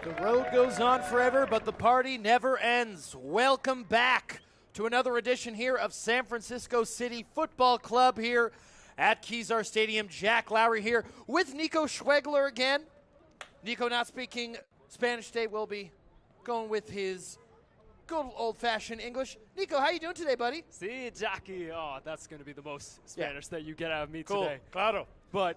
The road goes on forever, but the party never ends. Welcome back to another edition here of San Francisco City Football Club here at Kezar Stadium. Jack Lowery here with Nico Schwegler again. Nico not speaking Spanish today, will be going with his good old-fashioned English. Nico, how you doing today, buddy? Si, Jackie. Oh, that's going to be the most Spanish that you get out of me Cool. today. Claro. But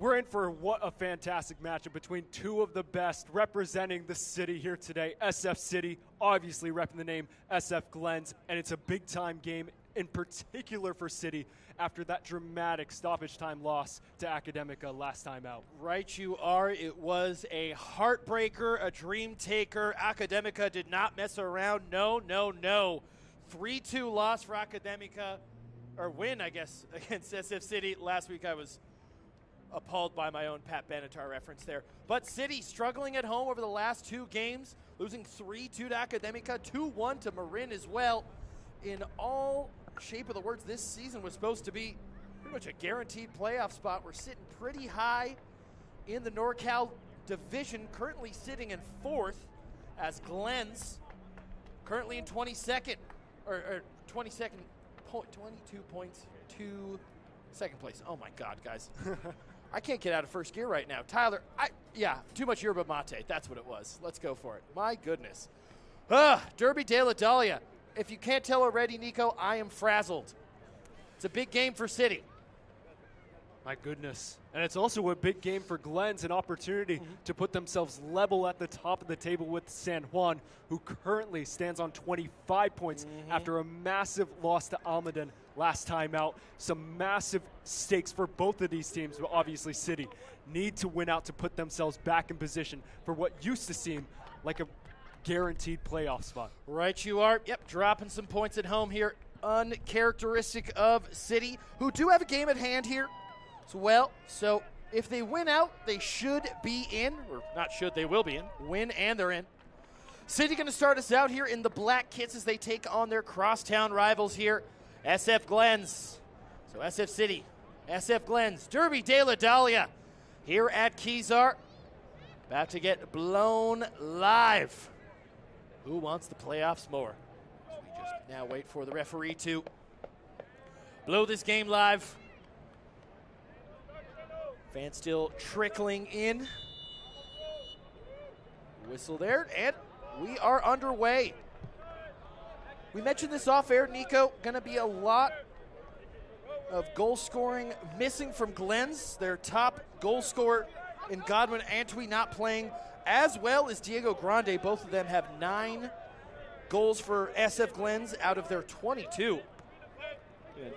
we're in for what a fantastic matchup between two of the best representing the city here today. SF City, obviously repping the name SF Glens, and it's a big-time game in particular for City after that dramatic stoppage time loss to Academica last time out. Right you are. It was a heartbreaker, a dream taker. Academica did not mess around. No, no, no. 3-2 loss for Academica, or win, I guess, against SF City. Last week I was appalled by my own Pat Benatar reference there. But City struggling at home over the last two games, losing 3-2 to Academica, 2-1 to Marin as well. In all shape of the words, this season was supposed to be pretty much a guaranteed playoff spot. We're sitting pretty high in the NorCal division, currently sitting in fourth as Glens, currently in 22nd, or 22nd, 22 points to second place. Oh my God, guys. I can't get out of first gear right now. Tyler, too much yerba mate. That's what it was. Let's go for it. My goodness. Derby de la Dahlia. If you can't tell already, Nico, I am frazzled. It's a big game for City. My goodness. And it's also a big game for Glens, an opportunity to put themselves level at the top of the table with San Juan, who currently stands on 25 points after a massive loss to Almaden last time out. Some massive stakes for both of these teams, but obviously City need to win out to put themselves back in position for what used to seem like a guaranteed playoff spot. Right you are. Yep, dropping some points at home here. Uncharacteristic of City, who do have a game at hand here as well. So if they win out, they should be in. Or not should, they will be in. Win and they're in. City going to start us out here in the black kits as they take on their crosstown rivals here, SF Glens. So SF City, SF Glens, Derby de la Dahlia here at Kezar. About to get blown live. Who wants the playoffs more? So we just now wait for the referee to blow this game live. Fans still trickling in. Whistle there, and we are underway. We mentioned this off air, Nico. Going to be a lot of goal scoring missing from Glens. Their top goal scorer in Godwin Antwi not playing, as well as Diego Grande. Both of them have 9 goals for SF Glens out of their 22. Good.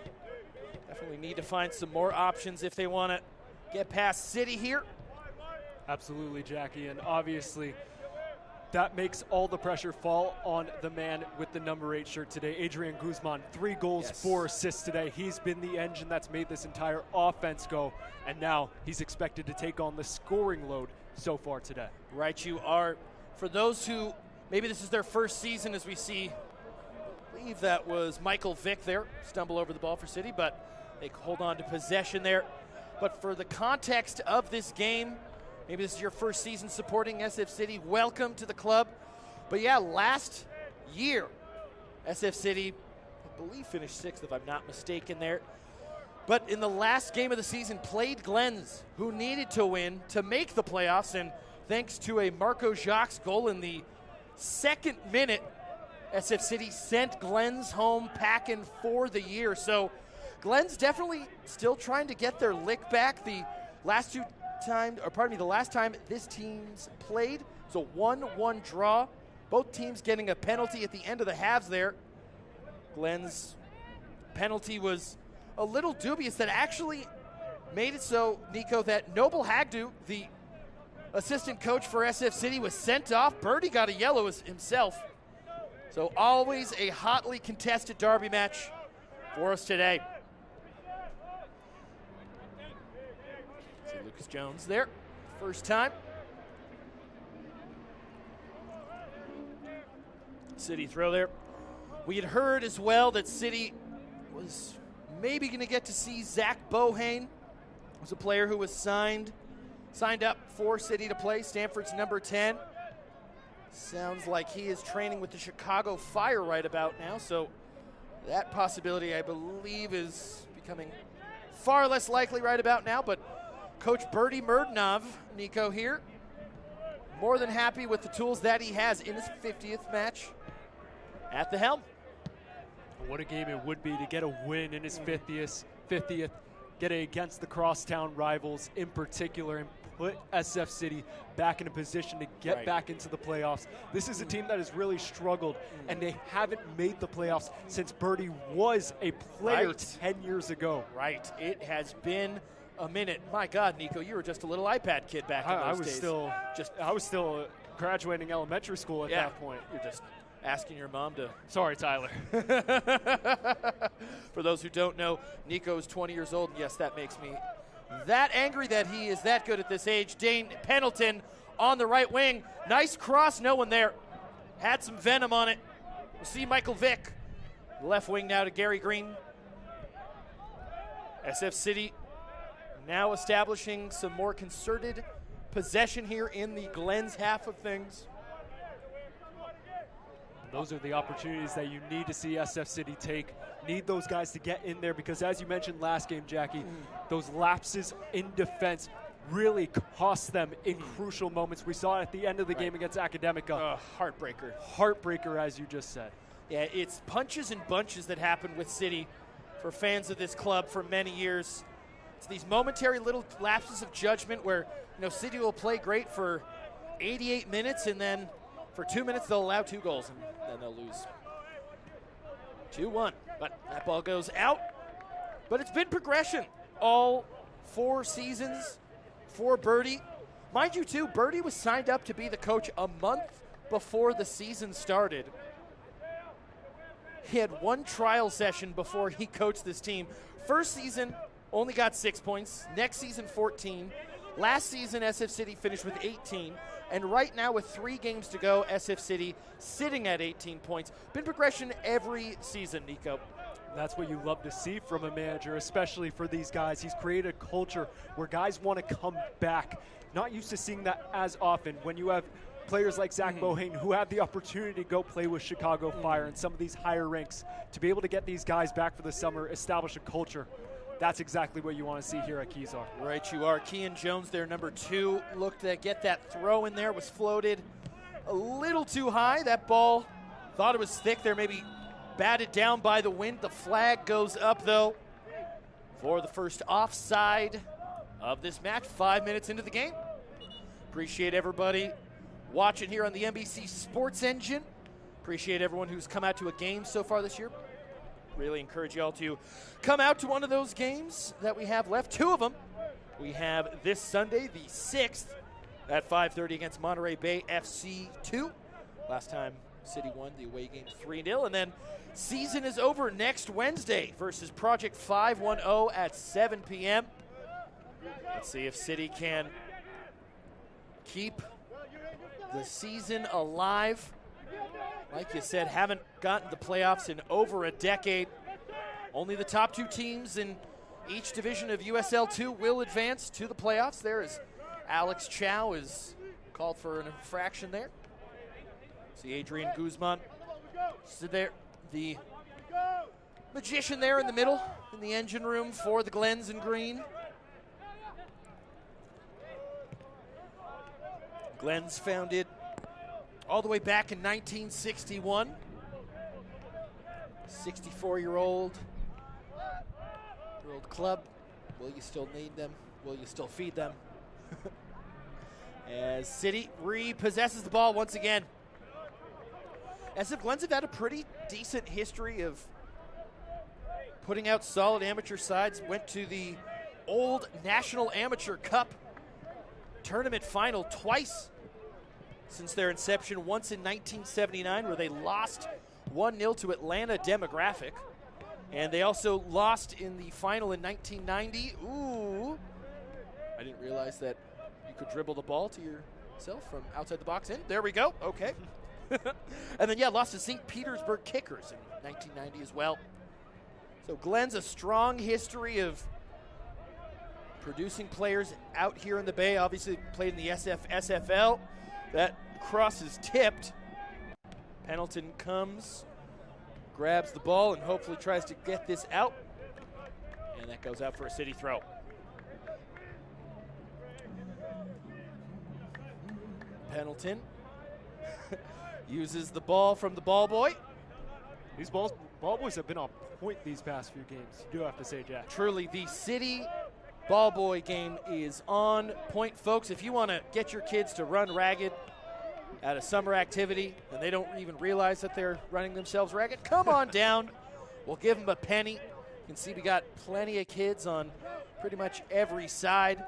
Definitely need to find some more options if they want to get past City here. Absolutely, Jackie, and obviously that makes all the pressure fall on the man with the number 8 shirt today, Adrian Guzman. 3 goals, 4 assists today. He's been the engine that's made this entire offense go, and now he's expected to take on the scoring load so far today. Right you are. For those who, maybe this is their first season, as we see, I believe that was Michael Vick there, stumble over the ball for City, but they hold on to possession there. But for the context of this game, maybe this is your first season supporting SF City, welcome to the club. But yeah, last year, SF City, I believe, finished 6th, if I'm not mistaken there. But in the last game of the season, played Glens, who needed to win to make the playoffs. And thanks to a Marco Jacques goal in the 2nd minute, SF City sent Glens home packing for the year. So Glens definitely still trying to get their lick back. The last time this team's played, it's a 1-1 draw. Both teams getting a penalty at the end of the halves there. Glens' penalty was a little dubious that actually made it so, Nico, that Noble Hagdu, the assistant coach for SF City, was sent off. Birdie got a yellow himself. So always a hotly contested derby match for us today. See Lucas Jones there, first time. City throw there. We had heard as well that City was maybe going to get to see Zach Bohane, was a player who was signed up for City to play, Stanford's number 10. Sounds like he is training with the Chicago Fire right about now, so that possibility, I believe, is becoming far less likely right about now. But Coach Bertie Murdenov, Nico here, more than happy with the tools that he has in his 50th match at the helm. What a game it would be to get a win in his 50th, get it against the crosstown rivals in particular, and put SF City back in a position to get back into the playoffs. This is a team that has really struggled, and they haven't made the playoffs since Birdie was a player 10 years ago. Right. It has been a minute. My God, Nico, you were just a little iPad kid back in those days. I was still graduating elementary school at that point. You're just asking your mom to. Sorry, Tyler. For those who don't know, Nico is 20 years old. Yes, that makes me that angry that he is that good at this age. Dane Pendleton on the right wing. Nice cross, no one there. Had some venom on it. We'll see Michael Vick. Left wing now to Gary Green. SF City now establishing some more concerted possession here in the Glens half of things. Those are the opportunities that you need to see SF City take. Need those guys to get in there because, as you mentioned last game, Jackie, those lapses in defense really cost them in crucial moments. We saw it at the end of the game against Academica. Heartbreaker. Heartbreaker, as you just said. Yeah, it's punches and bunches that happen with City for fans of this club for many years. It's these momentary little lapses of judgment where, City will play great for 88 minutes, and then for 2 minutes they'll allow 2 goals, and then they'll lose. 2-1, but that ball goes out. But it's been progression all 4 seasons for Birdie. Mind you, too, Birdie was signed up to be the coach a month before the season started. He had 1 trial session before he coached this team. First season, only got 6 points. Next season, 14. Last season, SF City finished with 18. And right now, with 3 games to go, SF City sitting at 18 points. Been progression every season, Nico. That's what you love to see from a manager, especially for these guys. He's created a culture where guys want to come back. Not used to seeing that as often when you have players like Zach Bohane who have the opportunity to go play with Chicago Fire and some of these higher ranks. To be able to get these guys back for the summer, establish a culture, that's exactly what you want to see here at Kezar. Right, you are. Kean Jones, their number 2, looked to get that throw in there, was floated a little too high. That ball, thought it was thick there, maybe batted down by the wind. The flag goes up, though, for the first offside of this match, 5 minutes into the game. Appreciate everybody watching here on the NBC Sports Engine. Appreciate everyone who's come out to a game so far this year. Really encourage you all to come out to one of those games that we have left. 2 of them. We have this Sunday, the 6th, at 5:30 against Monterey Bay FC 2. Last time City won the away game 3-0. And then season is over next Wednesday versus Project 510 at 7 p.m. Let's see if City can keep the season alive. Like you said, haven't gotten the playoffs in over a decade. Only the top 2 teams in each division of USL2 will advance to the playoffs. There is Alex Chow is called for an infraction there. See Adrian Guzman stood there. The magician there in the middle in the engine room for the Glens in green. Glens founded all the way back in 1961. 64-year-old club. Will you still need them? Will you still feed them? As City repossesses the ball once again. SF Glens have had a pretty decent history of putting out solid amateur sides. Went to the old National Amateur Cup tournament final twice since their inception. Once in 1979 where they lost 1-0 to Atlanta Demographic. And they also lost in the final in 1990. Ooh, I didn't realize that you could dribble the ball to yourself from outside the box in. There we go, okay. And then, lost to St. Petersburg Kickers in 1990 as well. So Glens, a strong history of producing players out here in the Bay. Obviously played in the SFL. That cross is tipped. Pendleton comes, grabs the ball, and hopefully tries to get this out. And that goes out for a City throw. Pendleton uses the ball from the ball boy. These ball boys have been on point these past few games, you do have to say, Jack. Truly, the City ball boy game is on point, folks. If you want to get your kids to run ragged at a summer activity and they don't even realize that they're running themselves ragged, come on down. We'll give them a penny. You can see we got plenty of kids on pretty much every side.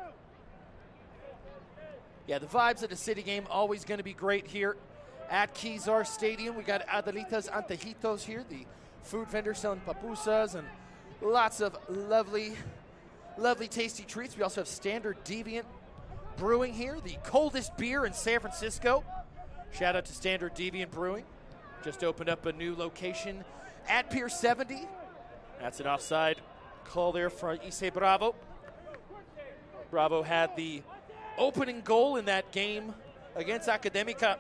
Yeah, the vibes at a City game always going to be great here at Kezar Stadium. We got Adelitas Antejitos here, the food vendor selling papusas and lots of lovely, tasty treats. We also have Standard Deviant Brewing here, the coldest beer in San Francisco. Shout out to Standard Deviant Brewing. Just opened up a new location at Pier 70. That's an offside call there for Issei Bravo. Bravo had the opening goal in that game against Academica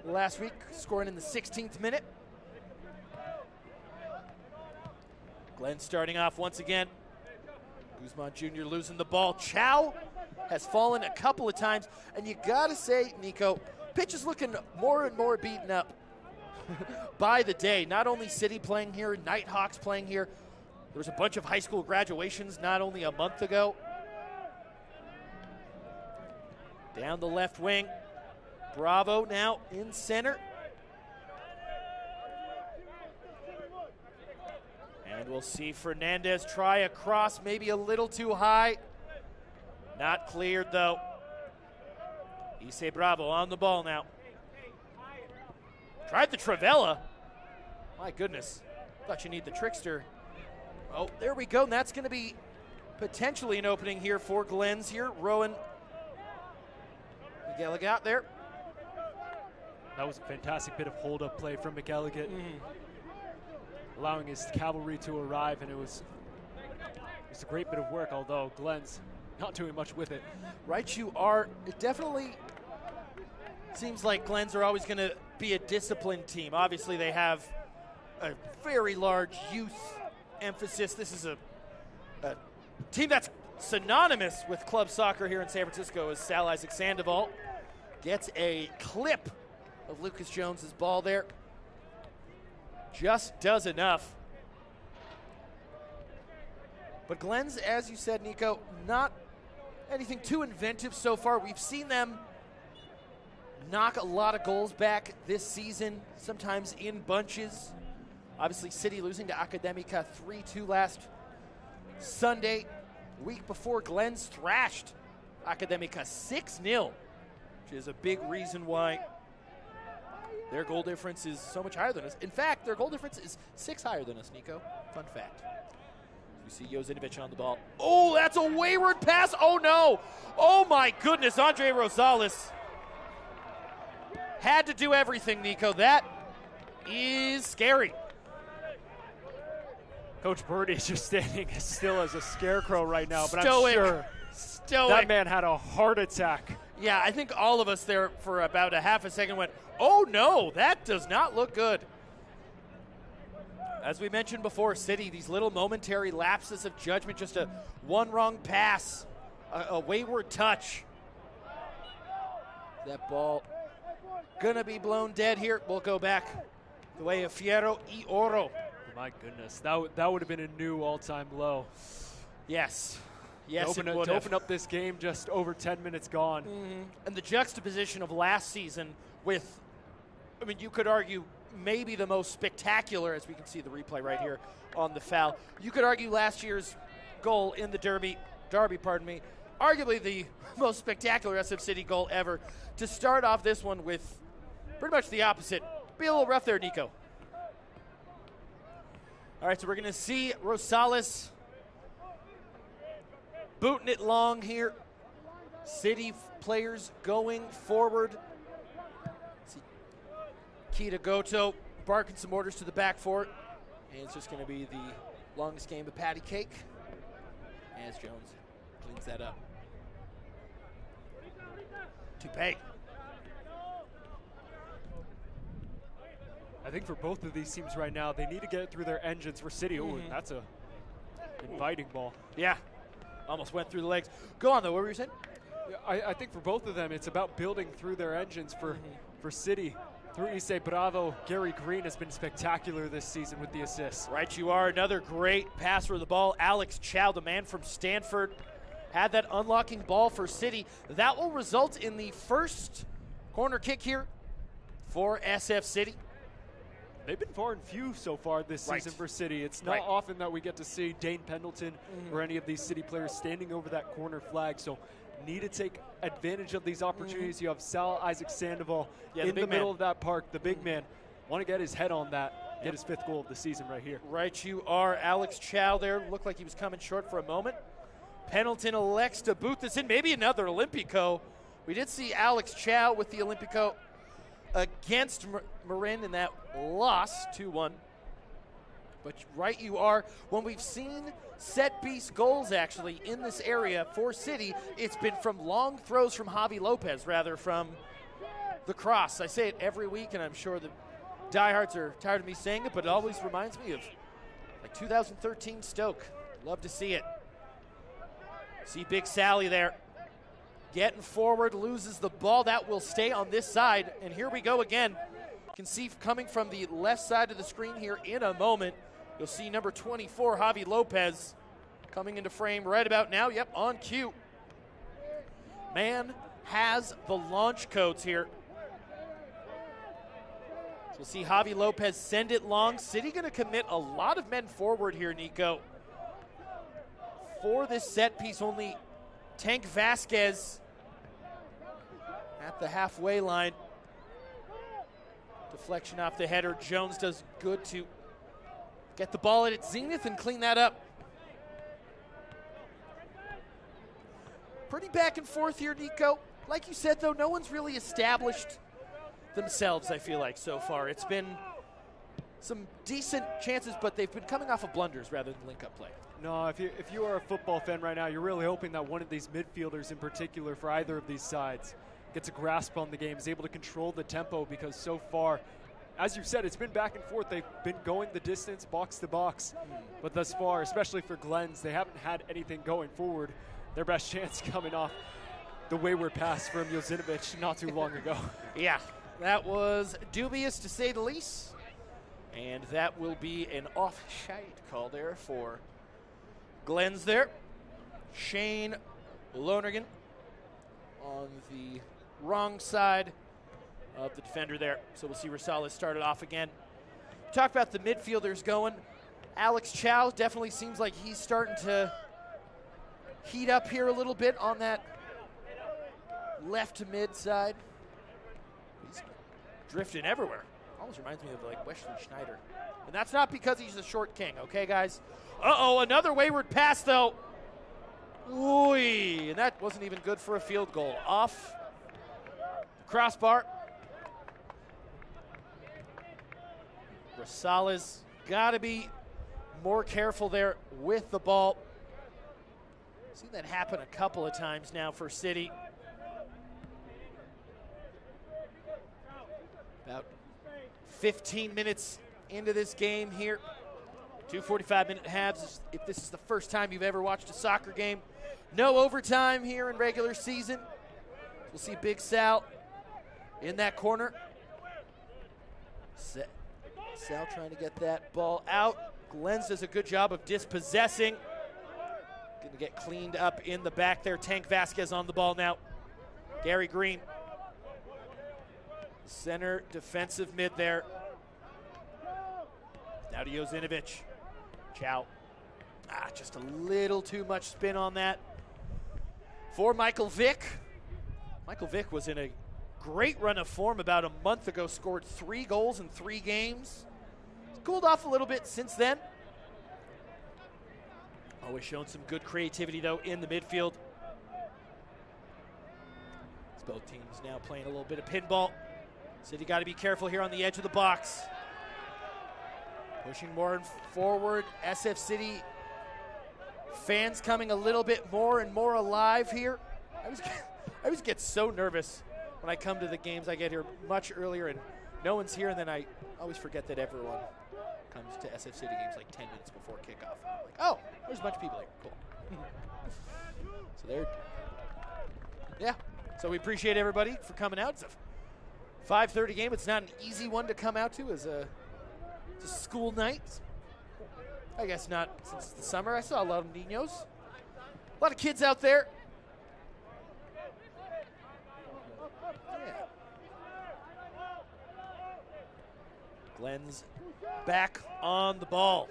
last week, scoring in the 16th minute. Glenn starting off once again. Guzman Jr. losing the ball. Chow has fallen a couple of times, and you gotta say, Nico, pitch is looking more and more beaten up by the day. Not only City playing here, Nighthawks playing here, There was a bunch of high school graduations not only a month ago. Down the left wing. Bravo now in center. And we'll see Fernandez try a cross, maybe a little too high. Not cleared though. Issei Bravo on the ball now. Tried the Travella. My goodness. Thought you need the trickster. Oh, there we go. And that's going to be potentially an opening here for Glens here. Rowan McElligott there. That was a fantastic bit of hold-up play from McElligott, allowing his cavalry to arrive, and it was a great bit of work, although Glens not doing much with it. Right, you are. It definitely seems like Glens are always going to be a disciplined team. Obviously, they have a very large youth emphasis. This is a team that's synonymous with club soccer here in San Francisco, as Sal Isaac Sandoval gets a clip of Lucas Jones's ball there. Just does enough. But Glens, as you said, Nico, not anything too inventive so far. We've seen them knock a lot of goals back this season, sometimes in bunches. Obviously, City losing to Academica 3-2 last Sunday. Week before, Glens thrashed Academica 6-0, which is a big reason why their goal difference is so much higher than us. In fact, their goal difference is 6 higher than us, Nico. Fun fact. You see Jozinovic on the ball. Oh, that's a wayward pass. Oh, no. Oh, my goodness. Andre Rosales had to do everything, Nico. That is scary. Coach Birdie is just standing as still as a scarecrow right now, but Stoic. I'm sure that man had a heart attack. Yeah, I think all of us there for about a half a second went, oh no, that does not look good. As we mentioned before, City, these little momentary lapses of judgment, just a one wrong pass, a wayward touch. That ball gonna be blown dead here. We'll go back the way of Fierro y Oro. My goodness, that would have been a new all-time low. Yes. Yes, to open up this game just over 10 minutes gone. And the juxtaposition of last season with, I mean, you could argue maybe the most spectacular, as we can see the replay right here on the foul. You could argue last year's goal in the Derby, arguably the most spectacular SF City goal ever. To start off this one with pretty much the opposite. Be a little rough there, Nico. All right, so we're going to see Rosales booting it long here. City players going forward. See Kita Goto barking some orders to the back for it. And it's just going to be the longest game of patty cake as Jones cleans that up. Toupé. I think for both of these teams right now, they need to get it through their engines. For City, ooh, that's a inviting ball. Yeah, almost went through the legs. Go on, though. What were you saying? I think for both of them, it's about building through their engines. For City, through Issei Bravo, Gary Green has been spectacular this season with the assists. Right, you are. Another great passer of the ball. Alex Chow, the man from Stanford, had that unlocking ball for City. That will result in the first corner kick here for SF City. They've been far and few so far this season for City. It's not often that we get to see Dane Pendleton or any of these City players standing over that corner flag. So need to take advantage of these opportunities. You have Sal Isaac Sandoval in the middle of that park, the big man. Want to get his head on that, get his 5th goal of the season right here. Right, you are. Alex Chow there. Looked like he was coming short for a moment. Pendleton elects to boot this in. Maybe another Olympico. We did see Alex Chow with the Olympico against Marin in that loss, 2-1. But right you are. When we've seen set-piece goals, actually, in this area for City, it's been from long throws from Javi Lopez, rather from the cross. I say it every week, and I'm sure the diehards are tired of me saying it, but it always reminds me of like 2013 Stoke. Love to see it. See Big Sally there. Getting forward, loses the ball. That will stay on this side. And here we go again. You can see coming from the left side of the screen here in a moment. You'll see number 24, Javi Lopez, coming into frame right about now. Yep, on cue. Man has the launch codes here. So we'll see Javi Lopez send it long. City going to commit a lot of men forward here, Nico. For this set piece, only Tank Vasquez at the halfway line. Deflection off the header. Jones does good to get the ball at its zenith and clean that up. Pretty back and forth here, Nico. Like you said, though, no one's really established themselves, I feel like, so far. It's been some decent chances, but they've been coming off of blunders rather than link-up play. No, if you are a football fan right now, you're really hoping that one of these midfielders in particular for either of these sides gets a grasp on the game, is able to control the tempo, because so far, as you said, it's been back and forth. They've been going the distance, box to box. But thus far, especially for Glens, they haven't had anything going forward. Their best chance coming off the wayward pass from Josinovic not too long ago. Yeah, that was dubious to say the least. And that will be an offside call there for Glens there. Shane Lonergan on the wrong side of the defender there. So we'll see Rosales started off again. Talk about the midfielders going. Alex Chow definitely seems like he's starting to heat up here a little bit on that left to mid side. He's drifting everywhere. Almost reminds me of like Wesley Schneider. And that's not because he's a short king, okay, guys? Uh-oh, another wayward pass, though. Ooh, and that wasn't even good for a field goal. Off the crossbar. Rosales got to be more careful there with the ball. Seen that happen a couple of times now for City. About 15 minutes into this game here. 2 45-minute halves. If this is the first time you've ever watched a soccer game, no overtime here in regular season. We'll see Big Sal in that corner. Sal trying to get that ball out. Glens does a good job of dispossessing. Going to get cleaned up in the back there. Tank Vasquez on the ball now. Gary Green. Center defensive mid there. Now to Josinovic. Chow. Just a little too much spin on that for Michael Vick. Michael Vick was in a great run of form about a month ago, scored 3 goals in 3 games. He's cooled off a little bit since then. Always shown some good creativity, though, in the midfield. As both teams now playing a little bit of pinball. City got to be careful here on the edge of the box. Pushing more forward. SF City fans coming a little bit more and more alive here. I always get so nervous when I come to the games. I get here much earlier and no one's here, and then I always forget that everyone comes to SF City games like 10 minutes before kickoff. I'm like, oh, there's a bunch of people here. Cool. So there. Yeah. So we appreciate everybody for coming out. It's a 5:30 game. It's not an easy one to come out to as a school night. I guess not since the summer. I saw a lot of Ninos. A lot of kids out there. Yeah. Glens back on the ball.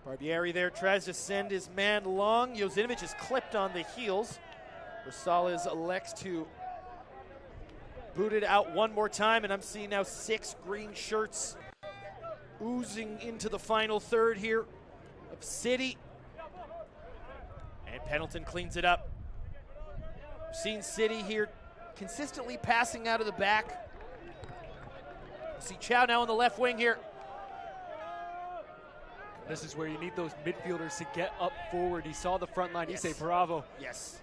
Barbieri there tries to send his man long. Josinovic is clipped on the heels. Rosales elects to boot it out one more time, and I'm seeing now 6 green shirts oozing into the final third here of City. And Pendleton cleans it up. We've seen City here consistently passing out of the back. We see Chow now on the left wing here. This is where you need those midfielders to get up forward. He saw the front line. Yes. He say bravo. Yes.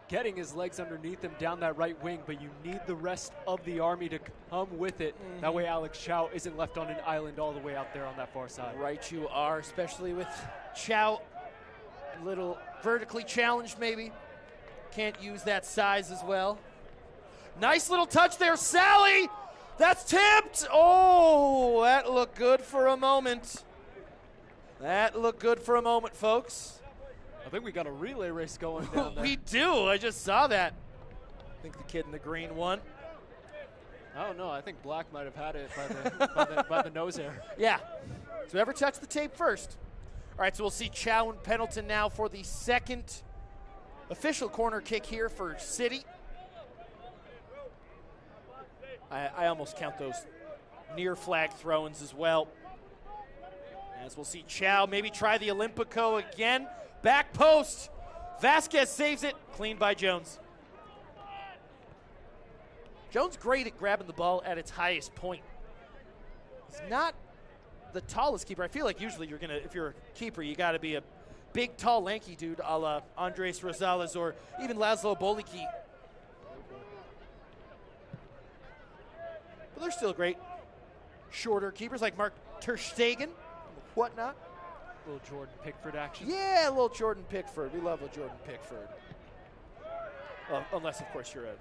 Getting his legs underneath him down that right wing, but you need the rest of the army to come with it. Mm-hmm. That way Alex Chow isn't left on an island all the way out there on that far side. Right you are, especially with Chow a little vertically challenged maybe. Can't use that size as well. Nice little touch there, Sally! That's tipped. Oh, that looked good for a moment. That looked good for a moment, folks. I think we got a relay race going down there. We do. I just saw that. I think the kid in the green won. I don't know. I think Black might have had it by the nose hair. Yeah. So whoever touched the tape first. All right, so we'll see Chow and Pendleton now for the second official corner kick here for City. I almost count those near flag throw-ins as well. As we'll see Chow maybe try the Olympico again. Back post. Vasquez saves it. Clean by Jones. Jones great at grabbing the ball at its highest point. He's not the tallest keeper. I feel like usually you're gonna, if you're a keeper, you got to be a big, tall, lanky dude, a la Andres Rosales or even Laszlo Boliki. But they're still great. Shorter keepers like Mark Ter Stegen, whatnot. A little Jordan Pickford action. Yeah, a little Jordan Pickford. We love a Jordan Pickford. Well, unless, of course, you're a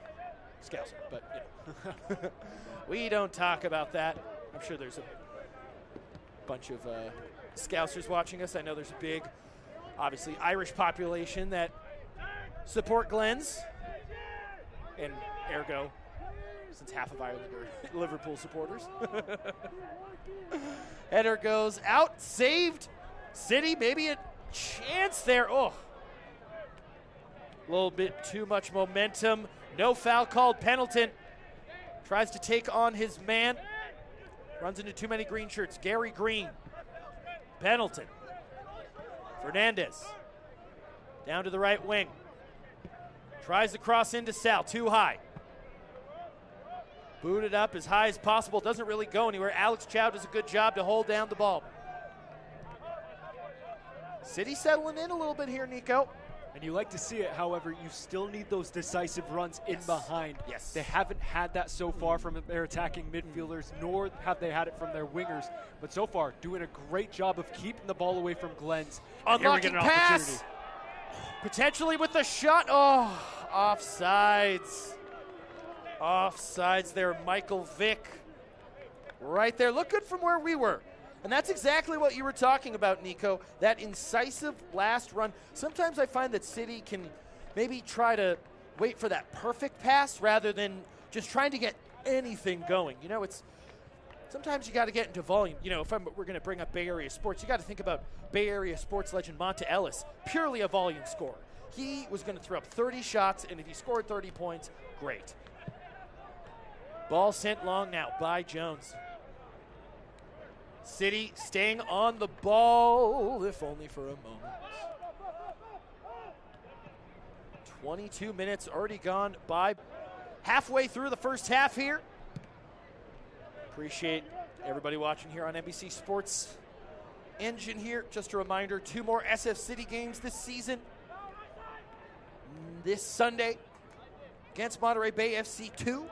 Scouser, but you know. We don't talk about that. I'm sure there's a bunch of Scousers watching us. I know there's a big, obviously, Irish population that support Glens, and ergo, since half of Ireland are Liverpool supporters. Header goes out, saved. City, maybe a chance there. Oh, a little bit too much momentum. No foul called. Pendleton tries to take on his man. Runs into too many green shirts. Gary Green. Pendleton. Fernandez. Down to the right wing. Tries to cross into Sal. Too high. Booted up as high as possible. Doesn't really go anywhere. Alex Chow does a good job to hold down the ball. City settling in a little bit here, Nico. And you like to see it, however, you still need those decisive runs in behind. Yes. They haven't had that so far from their attacking midfielders, nor have they had it from their wingers. But so far, doing a great job of keeping the ball away from Glens. Unlocking pass. Potentially with the shot. Oh, offsides. Offsides there, Michael Vick. Right there. Look good from where we were. And that's exactly what you were talking about, Nico, that incisive last run. Sometimes I find that City can maybe try to wait for that perfect pass rather than just trying to get anything going. You know, it's sometimes you got to get into volume. You know, we're going to bring up Bay Area sports, you got to think about Bay Area sports legend Monta Ellis, purely a volume scorer. He was going to throw up 30 shots, and if he scored 30 points, great. Ball sent long now by Jones. City staying on the ball, if only for a moment. 22 minutes already gone by. Halfway through the first half here. Appreciate everybody watching here on NBC Sports Engine here. Just a reminder, 2 more SF City games this season. This Sunday against Monterey Bay FC 2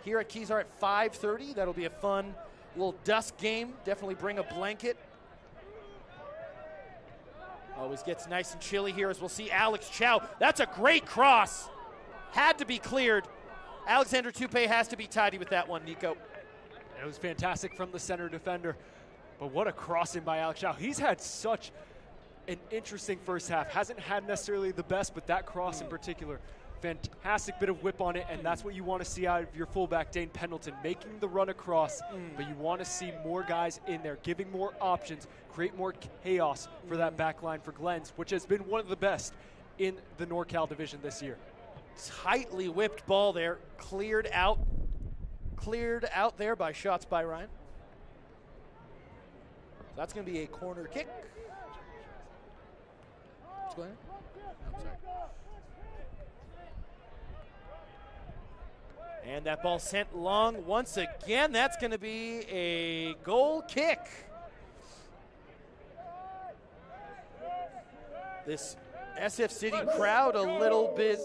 here at Kezar at 5:30. That'll be a fun little dusk game. Definitely bring a blanket. Always gets nice and chilly here as we'll see Alex Chow. That's a great cross. Had to be cleared. Alexander Tupe has to be tidy with that one, Nico. It was fantastic from the center defender. But what a crossing by Alex Chow. He's had such an interesting first half. Hasn't had necessarily the best, but that cross in particular, fantastic bit of whip on it, and that's what you want to see out of your fullback, Dane Pendleton, making the run across, but you want to see more guys in there, giving more options, create more chaos for that back line for Glens, which has been one of the best in the NorCal division this year. Tightly whipped ball there, cleared out there by shots by Ryan. So that's going to be a corner kick. What's going on? I'm sorry. And that ball sent long once again. That's going to be a goal kick. This SF City crowd a little bit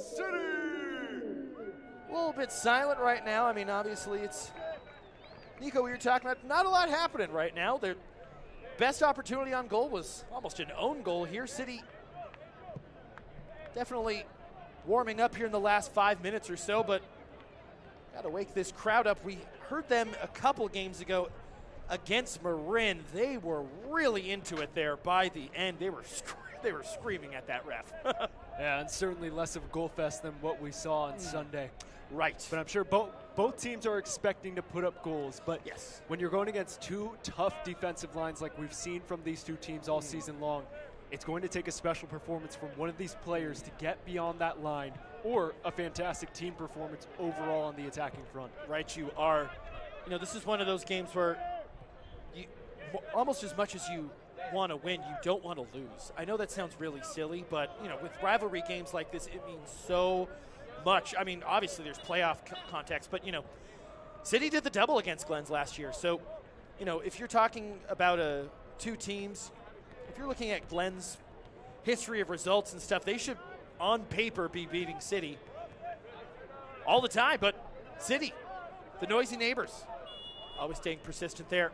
silent right now. I mean, obviously it's Nico, we were talking about not a lot happening right now. Their best opportunity on goal was almost an own goal here. City definitely warming up here in the last 5 minutes or so, but Got to wake this crowd up. We heard them a couple games ago against Marin. They were really into it there by the end. They were screaming at that ref. Yeah, and certainly less of a goal fest than what we saw on Sunday. Right. But I'm sure both teams are expecting to put up goals. But yes, when you're going against two tough defensive lines like we've seen from these two teams all season long, it's going to take a special performance from one of these players to get beyond that line, or a fantastic team performance overall on the attacking front. Right, you are. You know, this is one of those games where you, almost as much as you want to win, you don't want to lose. I know that sounds really silly, but, you know, with rivalry games like this, it means so much. I mean, obviously there's playoff context, but, you know, City did the double against Glens last year. So, you know, if you're talking about two teams, if you're looking at Glens' history of results and stuff, they should, on paper, be beating City all the time. But City, the noisy neighbors, always staying persistent there.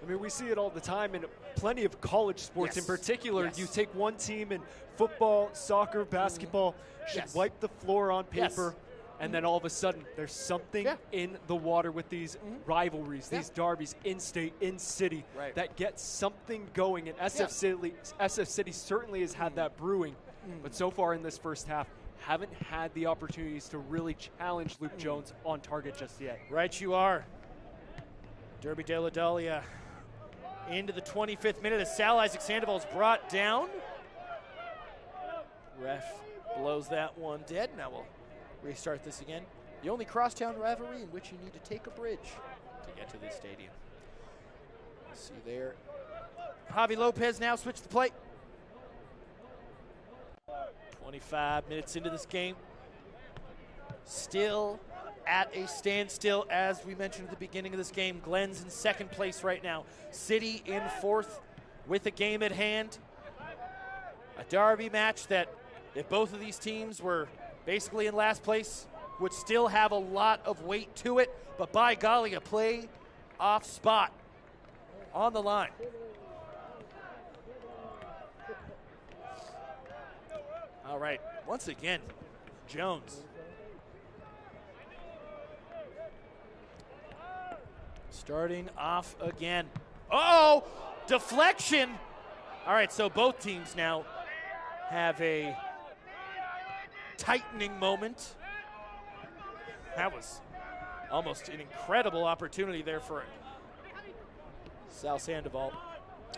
I mean, we see it all the time in plenty of college sports in particular. Yes. You take one team in football, soccer, basketball, should wipe the floor on paper, and then all of a sudden there's something in the water with these rivalries, these derbies in-state, in-city, that gets something going. And SF City certainly has had that brewing, but so far in this first half, haven't had the opportunities to really challenge Luke Jones on target just yet. Right you are. Derby de la Dahlia into the 25th minute as Sal Isaac Sandoval is brought down. Ref blows that one dead. Now we'll restart this again. The only crosstown rivalry in which you need to take a bridge to get to this stadium. See there. Javi Lopez now switched the plate. 25 minutes into this game. Still at a standstill, as we mentioned at the beginning of this game. Glens in second place right now. City in fourth with a game at hand. A derby match that, if both of these teams were basically in last place, would still have a lot of weight to it. But by golly, a play-off spot on the line. All right, once again, Jones. Starting off again. Oh, deflection. All right, so both teams now have a tightening moment. That was almost an incredible opportunity there for Sal Sandoval.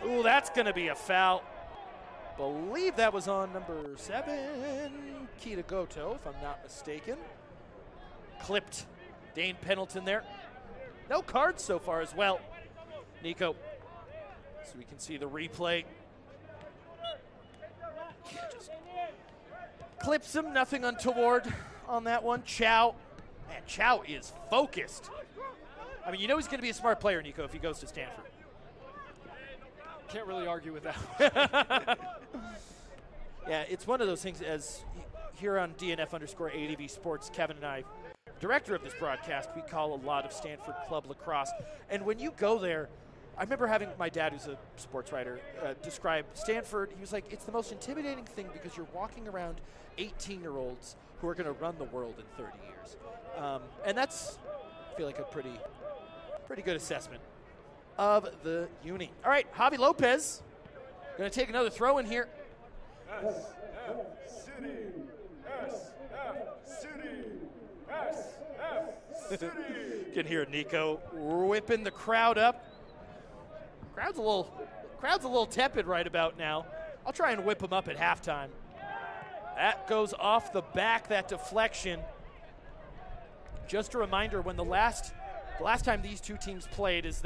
Ooh, that's going to be a foul. Believe that was on number 7, Kita Goto, if I'm not mistaken. Clipped Dane Pendleton there. No cards so far as well. Nico, so we can see the replay. Just clips him, nothing untoward on that one. Chow, man, Chow is focused. I mean, you know he's going to be a smart player, Nico, if he goes to Stanford. Can't really argue with that. Yeah, it's one of those things, as here on DNF_ADV Sports, Kevin and I, director of this broadcast, we call a lot of Stanford Club lacrosse. And when you go there, I remember having my dad, who's a sports writer, describe Stanford. He was like, it's the most intimidating thing because you're walking around 18-year-olds who are going to run the world in 30 years. And that's, I feel like, a pretty good assessment of the uni. All right, Javi Lopez going to take another throw in here. SF City, SF City, SF City. You can hear Nico whipping the crowd up. Crowd's a little tepid right about now. I'll try and whip them up at halftime. That goes off the back, that deflection. Just a reminder, when the last time these two teams played is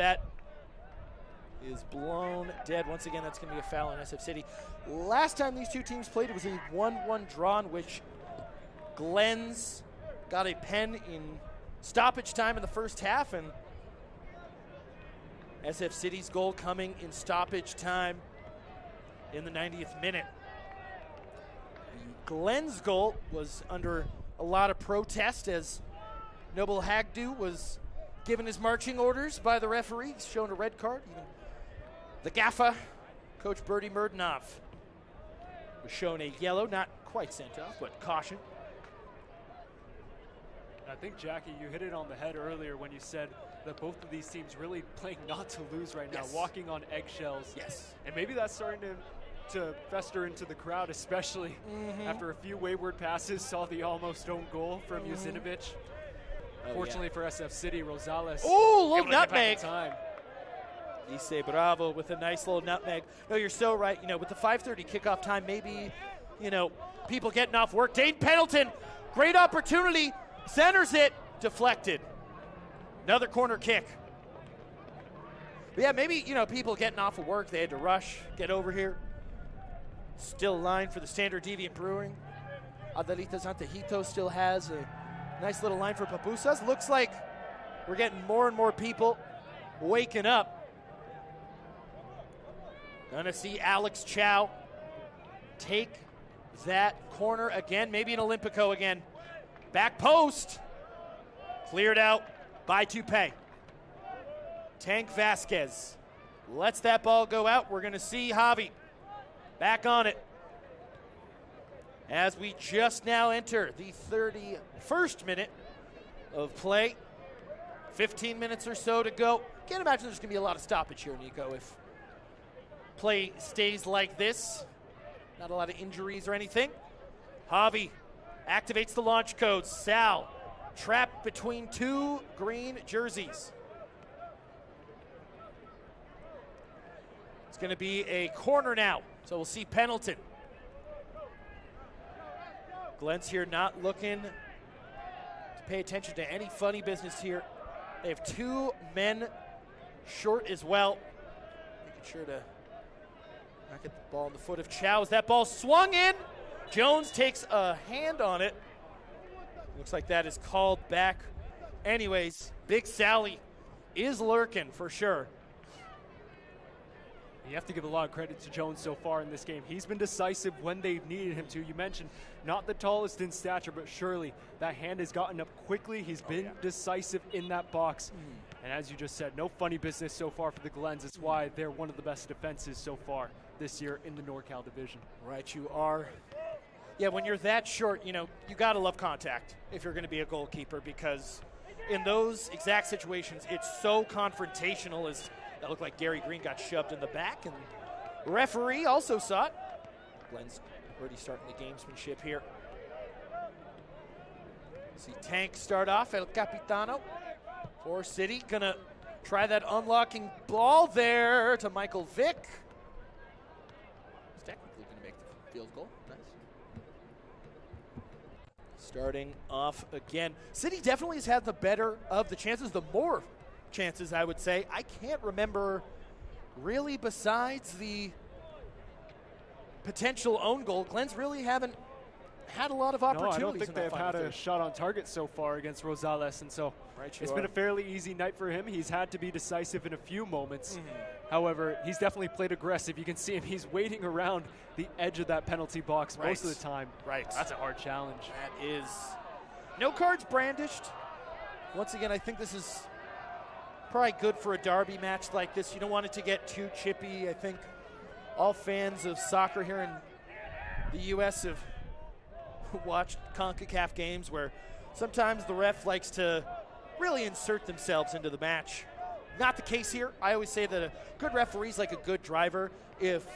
blown dead. Once again, that's going to be a foul on SF City. Last time these two teams played, it was a 1-1 draw in which Glens got a pen in stoppage time in the first half, and SF City's goal coming in stoppage time in the 90th minute. Glens' goal was under a lot of protest as Noble Hagdu was given his marching orders by the referee. He's shown a red card. Even the gaffer, Coach Bertie Murdenov, was shown a yellow, not quite sent off, but caution. I think, Jackie, you hit it on the head earlier when you said that both of these teams really playing not to lose right now, Yes. walking on eggshells. Yes. And maybe that's starting to fester into the crowd, especially after a few wayward passes, saw the almost own goal from Jusinovic. Fortunately for SF City, Rosales. Ooh, little able to get back in nutmeg. time. Issei Bravo with a nice little nutmeg. No, you're so right. You know, with the 5:30 kickoff time, maybe, you know, people getting off work. Dane Pendleton, great opportunity, centers it, deflected. Another corner kick. But yeah, maybe, you know, people getting off of work, they had to rush, get over here. Still a line for the Standard Deviant Brewing. Adelita Santahito still has a nice little line for Papusas. Looks like we're getting more and more people waking up. Gonna see Alex Chow take that corner again, maybe an Olympico again. Back post, cleared out by Toupé. Tank Vasquez lets that ball go out. We're gonna see Javi back on it as we just now enter the 31st minute of play. 15 minutes or so to go. Can't imagine there's gonna be a lot of stoppage here, Nico, if play stays like this. Not a lot of injuries or anything. Javi activates the launch code. Sal trapped between two green jerseys. It's going to be a corner now, so we'll see Pendleton. Glens here not looking to pay attention to any funny business here. They have two men short as well. Making sure to not get the ball in the foot of Chow. As that ball swung in, Jones takes a hand on it. Looks like that is called back. Anyways, Big Sally is lurking for sure. You have to give a lot of credit to Jones so far in this game. He's been decisive when they've needed him to. You mentioned not the tallest in stature, but surely that hand has gotten up quickly. He's been decisive in that box. And as you just said, no funny business so far for the Glens. It's why they're one of the best defenses so far this year in the NorCal division. Right, you are. Yeah, when you're that short, you know, you got to love contact if you're going to be a goalkeeper, because in those exact situations, it's so confrontational. As that looked like Gary Green got shoved in the back, and referee also saw it. Glens already starting the gamesmanship here. See Tank start off, El Capitano for City. Gonna try that unlocking ball there to Michael Vick. He's technically gonna make the field goal. Nice. Starting off again. City definitely has had the better of the chances, the more chances, I would say. I can't remember really, besides the potential own goal, Glens really haven't had a lot of opportunities. No, I don't think they've had a shot on target so far against Rosales, and so it's been a fairly easy night for him. He's had to be decisive in a few moments. However, he's definitely played aggressive. You can see him, he's waiting around the edge of that penalty box most of the time. That's a hard challenge. That is. No cards brandished. Once again, I think this is probably good for a derby match like this. You don't want it to get too chippy. I think all fans of soccer here in the U.S. have watched CONCACAF games where sometimes the ref likes to really insert themselves into the match. Not the case here. I always say that a good referee is like a good driver. If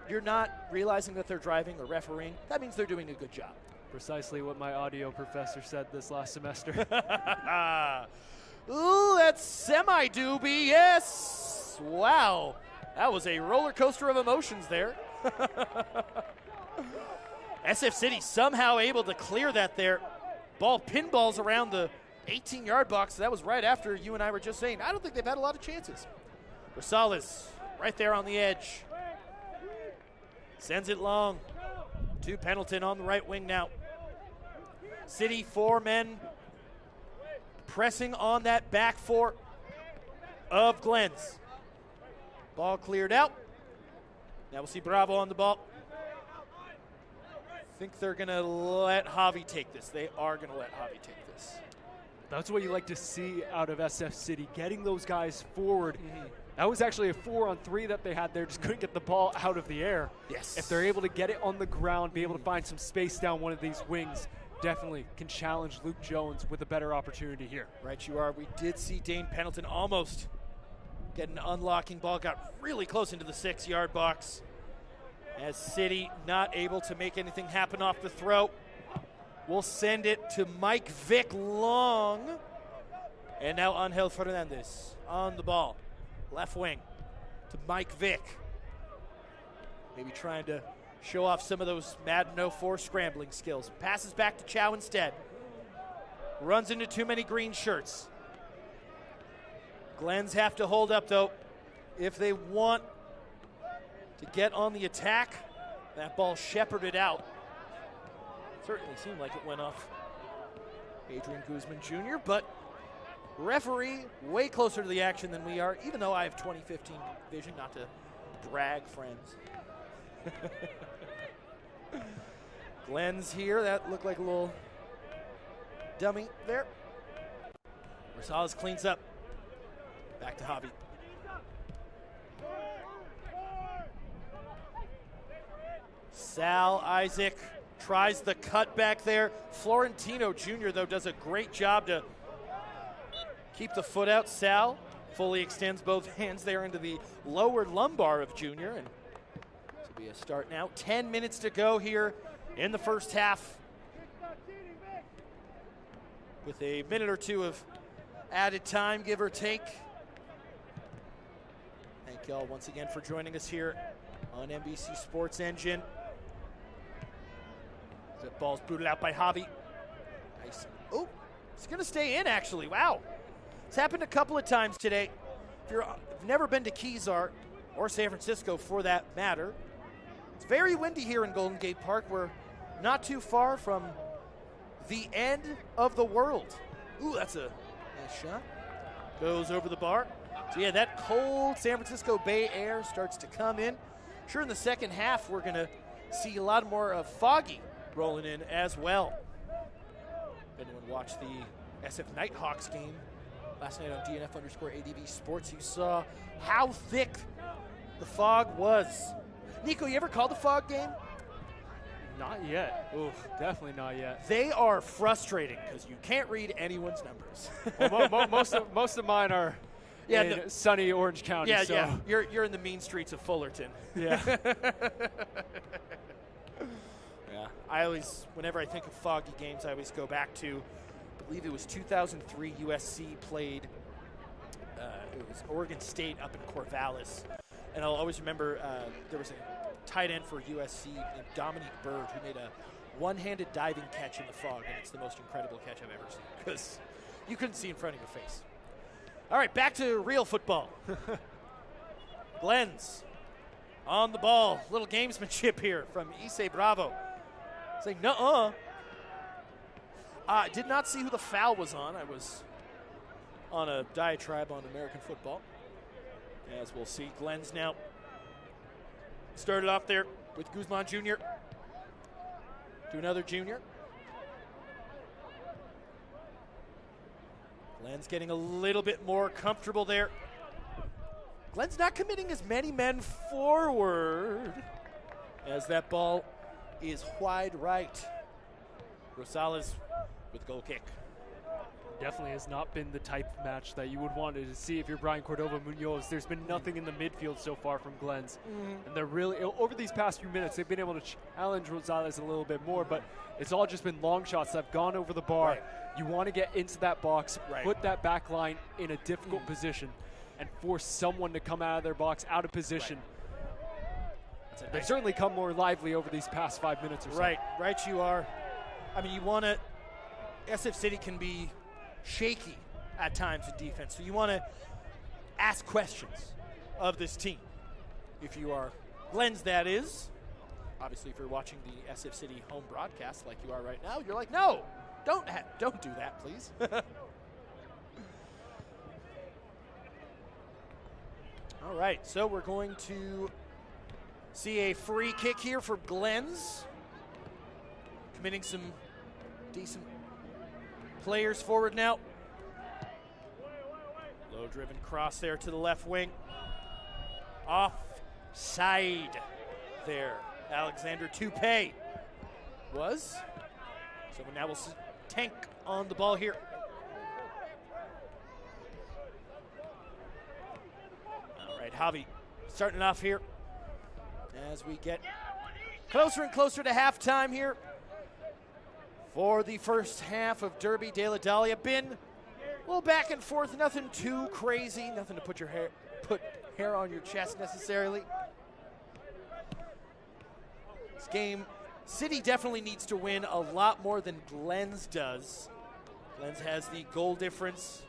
you're not realizing that they're driving or refereeing, that means they're doing a good job. Precisely what my audio professor said this last semester. Ooh, that's semi-doobie, yes! Wow, that was a roller coaster of emotions there. SF City somehow able to clear that there. Ball pinballs around the 18-yard box. That was right after you and I were just saying, I don't think they've had a lot of chances. Rosales right there on the edge. Sends it long to Pendleton on the right wing now. City, 4 men pressing on that back four of Glens. Ball cleared out. Now we'll see Bravo on the ball. I think they're going to let Javi take this. They are going to let Javi take this. That's what you like to see out of SF City, getting those guys forward. That was actually a 4-on-3 that they had there. Just couldn't get the ball out of the air. Yes. If they're able to get it on the ground, be able to find some space down one of these wings, definitely can challenge Luke Jones with a better opportunity here. Right you are. We did see Dane Pendleton almost get an unlocking ball, got really close into the 6-yard box. As City not able to make anything happen off the throw. We'll send it to Mike Vick long. And now Angel Fernandez on the ball. Left wing to Mike Vick. Maybe trying to show off some of those Madden 04 scrambling skills. Passes back to Chow instead. Runs into too many green shirts. Glens have to hold up, though, if they want to get on the attack. That ball shepherded out. Certainly seemed like it went off Adrian Guzman Jr., but referee way closer to the action than we are, even though I have 2015 vision, not to brag, friends. Glens here, that looked like a little dummy there. Rosales cleans up. Back to Javi. Sal Isaac tries the cut back there. Florentino Jr., though, does a great job to keep the foot out. Sal fully extends both hands there into the lower lumbar of Jr. And this will be a start now. 10 minutes to go here in the first half, with a minute or two of added time, give or take. Thank y'all once again for joining us here on NBC Sports Engine. That ball's booted out by Javi. Nice. Oh, it's going to stay in, actually. Wow. It's happened a couple of times today. If you've never been to Kezar, or San Francisco for that matter, it's very windy here in Golden Gate Park. We're not too far from the end of the world. Ooh, that's a nice shot. Goes over the bar. So yeah, that cold San Francisco Bay air starts to come in. Sure, in the second half, we're going to see a lot more of foggy rolling in as well. If anyone watched the SF Nighthawks game last night on DNF_ADV Sports, you saw how thick the fog was. Nico, you ever called the fog game? Not yet. Ooh, definitely not yet. They are frustrating because you can't read anyone's numbers. Well, most of mine are in sunny Orange County. Yeah, so. yeah. You're in the mean streets of Fullerton. Yeah. Yeah. I always, whenever I think of foggy games, I always go back to, I believe it was 2003 USC played. It was Oregon State up in Corvallis, and I'll always remember there was a tight end for USC named Dominique Bird who made a one-handed diving catch in the fog, and it's the most incredible catch I've ever seen because you couldn't see in front of your face. All right, back to real football. Glens on the ball. Little gamesmanship here from Issei Bravo. Saying, nuh-uh. Did not see who the foul was on. I was on a diatribe on American football. As we'll see, Glens now started off there with Guzman Jr. to another junior. Glens getting a little bit more comfortable there. Glens not committing as many men forward as that ball is wide right. Rosales with goal kick. Definitely has not been the type of match that you would want to see if you're Brian Cordova Munoz. There's been nothing in the midfield so far from Glens. And they're really, over these past few minutes, they've been able to challenge Rosales a little bit more, but it's all just been long shots that have gone over the bar. Right. You want to get into that box, Right. put that back line in a difficult position, and force someone to come out of their box, out of position. Right. They've certainly come more lively over these past 5 minutes or so. Right you are. I mean, you want to, SF City can be shaky at times in defense, so you want to ask questions of this team. If you are Glens, that is. Obviously, if you're watching the SF City home broadcast like you are right now, you're like, no, don't do that, please. All right, so we're going to see a free kick here for Glens. Committing some decent players forward now. Low-driven cross there to the left wing. Offside there. Alexander Toupé was So now we'll see Tank on the ball here. All right, Javi starting off here as we get closer and closer to halftime here for the first half of Derby de la Dahlia. Been a little back and forth, nothing too crazy, nothing to put hair on your chest necessarily. This game, City definitely needs to win a lot more than Glens does. Glens has the goal difference.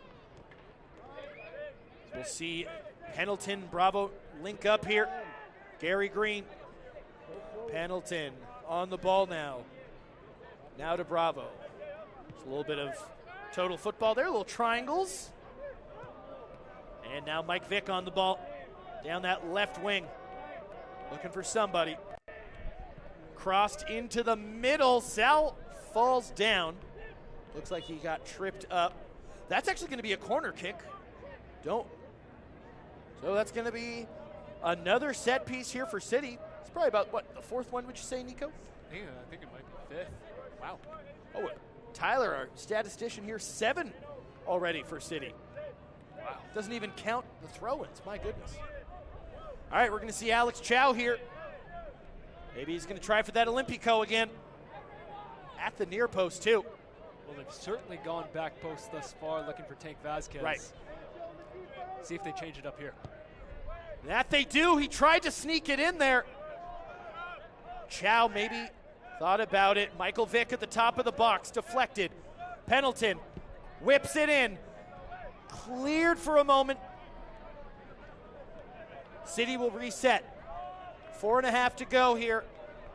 We'll see Pendleton, Bravo link up here. Gary Green. Pendleton on the ball now. Now to Bravo. Just a little bit of total football there, little triangles. And now Mike Vick on the ball. Down that left wing. Looking for somebody. Crossed into the middle. Sal falls down. Looks like he got tripped up. That's actually going to be a corner kick. So that's going to be another set piece here for City. It's probably about, what, the fourth one, would you say, Nico? I think it might be fifth. Wow. Oh, Tyler, our statistician here, 7 already for City. Wow. Doesn't even count the throw-ins. My goodness. All right, we're going to see Alex Chow here. Maybe he's going to try for that Olympico again. At the near post, too. Well, they've certainly gone back post thus far, looking for Tank Vasquez. Right. See if they change it up here. That they do. He tried to sneak it in there. Chow maybe thought about it. Michael Vick at the top of the box, deflected. Pendleton whips it in. Cleared for a moment. City will reset. 4.5 to go here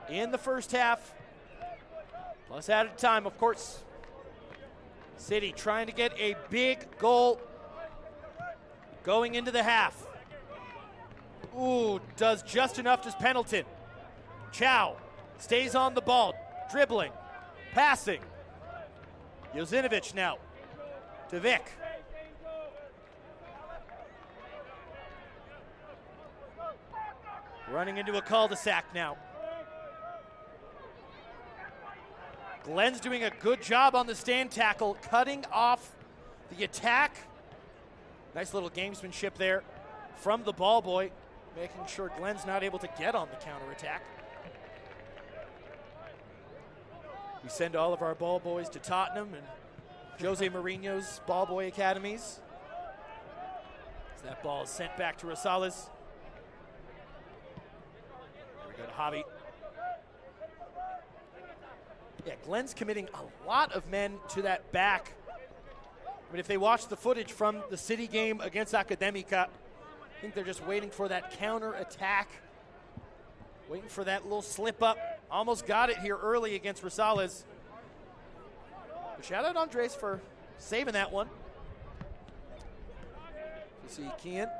in the first half. Plus added time, of course. City trying to get a big goal going into the half. Ooh, does just enough as Pendleton. Chow stays on the ball, dribbling, passing. Jozinovic now to Vic. Running into a cul-de-sac now. Glens doing a good job on the stand tackle, cutting off the attack. Nice little gamesmanship there from the ball boy, making sure Glens not able to get on the counterattack. We send all of our ball boys to Tottenham and Jose Mourinho's ball boy academies. As that ball is sent back to Rosales. There we go to Javi. Yeah, Glens committing a lot of men to that back. I mean, if they watch the footage from the City game against Academica, I think they're just waiting for that counter attack. Waiting for that little slip up. Almost got it here early against Rosales. But shout out Andres for saving that one. You see Kian.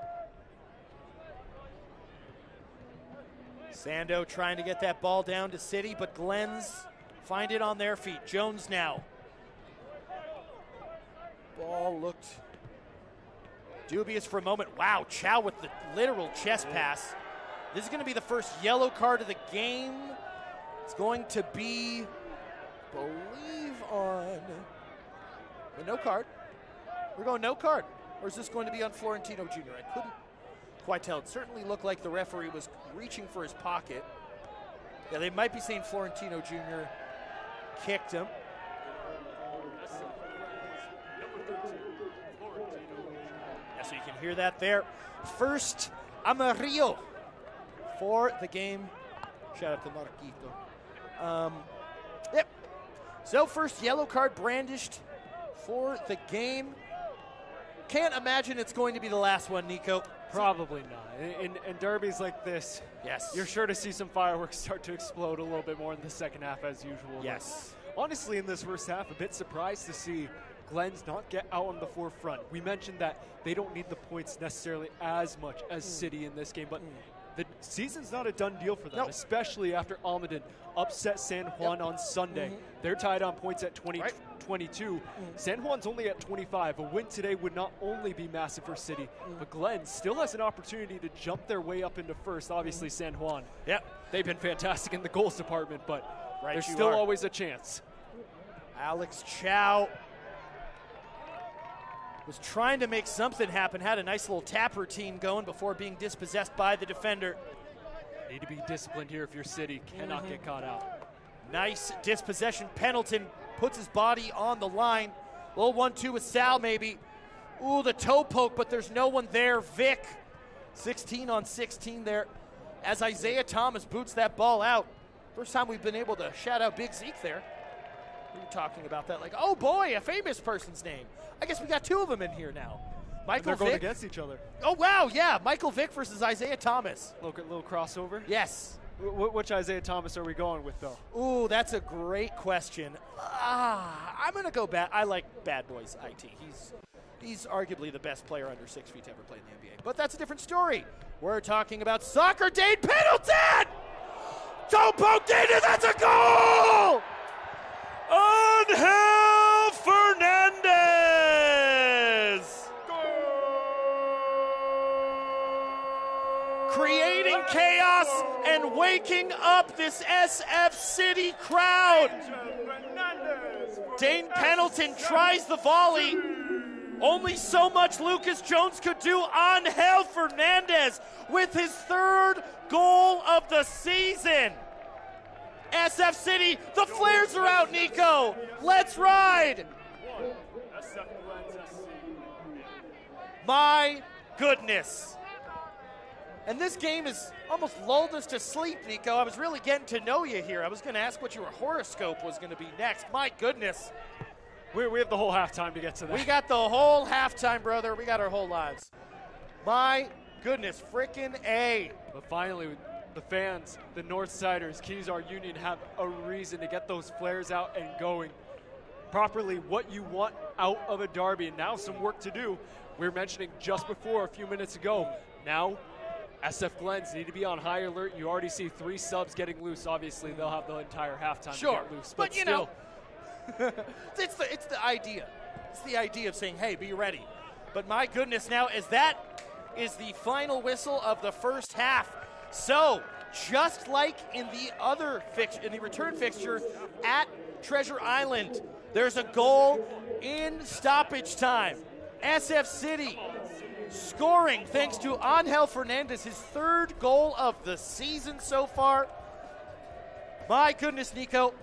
Sando trying to get that ball down to City, but Glens find it on their feet. Jones now. Ball looked dubious for a moment. Wow, Chow with the literal chest pass. This is going to be the first yellow card of the game. It's going to be, I believe, on no card. We're going no card. Or is this going to be on Florentino Jr.? I couldn't quite tell. It certainly looked like the referee was reaching for his pocket. Yeah, they might be saying Florentino Jr. kicked him. Yeah, so you can hear that there. First amarillo for the game. Shout out to Marquito. Yep. So first yellow card brandished for the game. Can't imagine it's going to be the last one, Nico. Probably not. In derbies like this, yes, you're sure to see some fireworks start to explode a little bit more in the second half as usual. Yes. But honestly, in this first half, a bit surprised to see Glens not get out on the forefront. We mentioned that they don't need the points necessarily as much as City in this game, but the season's not a done deal for them, especially after Almaden upset San Juan on Sunday. They're tied on points at 22. San Juan's only at 25. A win today would not only be massive for City, but Glens still has an opportunity to jump their way up into first. Obviously, San Juan. They've been fantastic in the goals department, but there's still always a chance. Alex Chow was trying to make something happen, had a nice little tap routine going before being dispossessed by the defender. Need to be disciplined here if you're City. Cannot get caught out. Nice dispossession. Pendleton puts his body on the line. Little 1-2 with Sal maybe. Ooh, the toe poke, but there's no one there. Vic, 16 on 16 there. As Isaiah Thomas boots that ball out. First time we've been able to shout out Big Zeke there. We were talking about that like, oh boy, a famous person's name. I guess we got two of them in here now. Michael They're going Vick. against each other. Oh, wow, yeah. Michael Vick versus Isaiah Thomas. Little crossover? Yes. Which Isaiah Thomas are we going with, though? Ooh, that's a great question. I'm going to go back. I like Bad Boys IT. He's arguably the best player under 6 feet to ever play in the NBA. But that's a different story. We're talking about soccer. Dane Pendleton! Toe poked into, that's a goal! Angel Fernandez! Creating chaos and waking up this SF City crowd. Dane Pendleton tries the volley. Only so much Lucas Jones could do. Angel Fernandez with his third goal of the season. SF City, the flares are out, Nico. Let's ride. My goodness. And this game has almost lulled us to sleep, Nico. I was really getting to know you here. I was going to ask what your horoscope was going to be next. My goodness. We have the whole halftime to get to that. We got the whole halftime, brother. We got our whole lives. My goodness, frickin' A. But finally, the fans, the Northsiders, Keysar Union have a reason to get those flares out and going properly what you want out of a derby. And now some work to do. We were mentioning just before, a few minutes ago, now SF Glens need to be on high alert. You already see 3 subs getting loose. Obviously, they'll have the entire halftime to get loose. But you know, it's the idea. It's the idea of saying, hey, be ready. But my goodness, now as that is the final whistle of the first half. So, just like in the other in the return fixture at Treasure Island, there's a goal in stoppage time. SF City scoring thanks to Angel Fernandez, his third goal of the season so far. My goodness, Nico,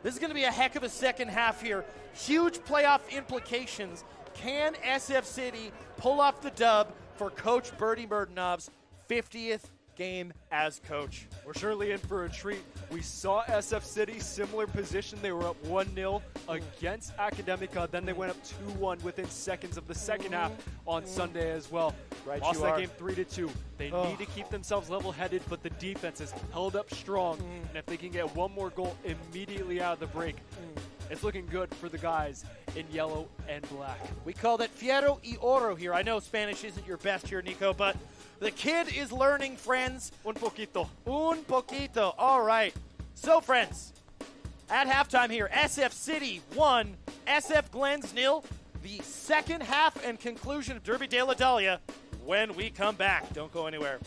this is going to be a heck of a second half here. Huge playoff implications. Can SF City pull off the dub for Coach Bertie Murdenov's 50th game as coach? We're surely in for a treat. We saw SF City, similar position. They were up 1-0 against Academica. Then they went up 2-1 within seconds of the second half on Sunday as well. Lost that game 3-2. They need to keep themselves level-headed, but the defense has held up strong. And if they can get one more goal immediately out of the break, it's looking good for the guys in yellow and black. We call that Fiero y Oro here. I know Spanish isn't your best here, Nico, but the kid is learning, friends. Un poquito. Un poquito. All right. So, friends, at halftime here, SF City 1, SF Glens 0. The second half and conclusion of Derby de la Dahlia when we come back. Don't go anywhere.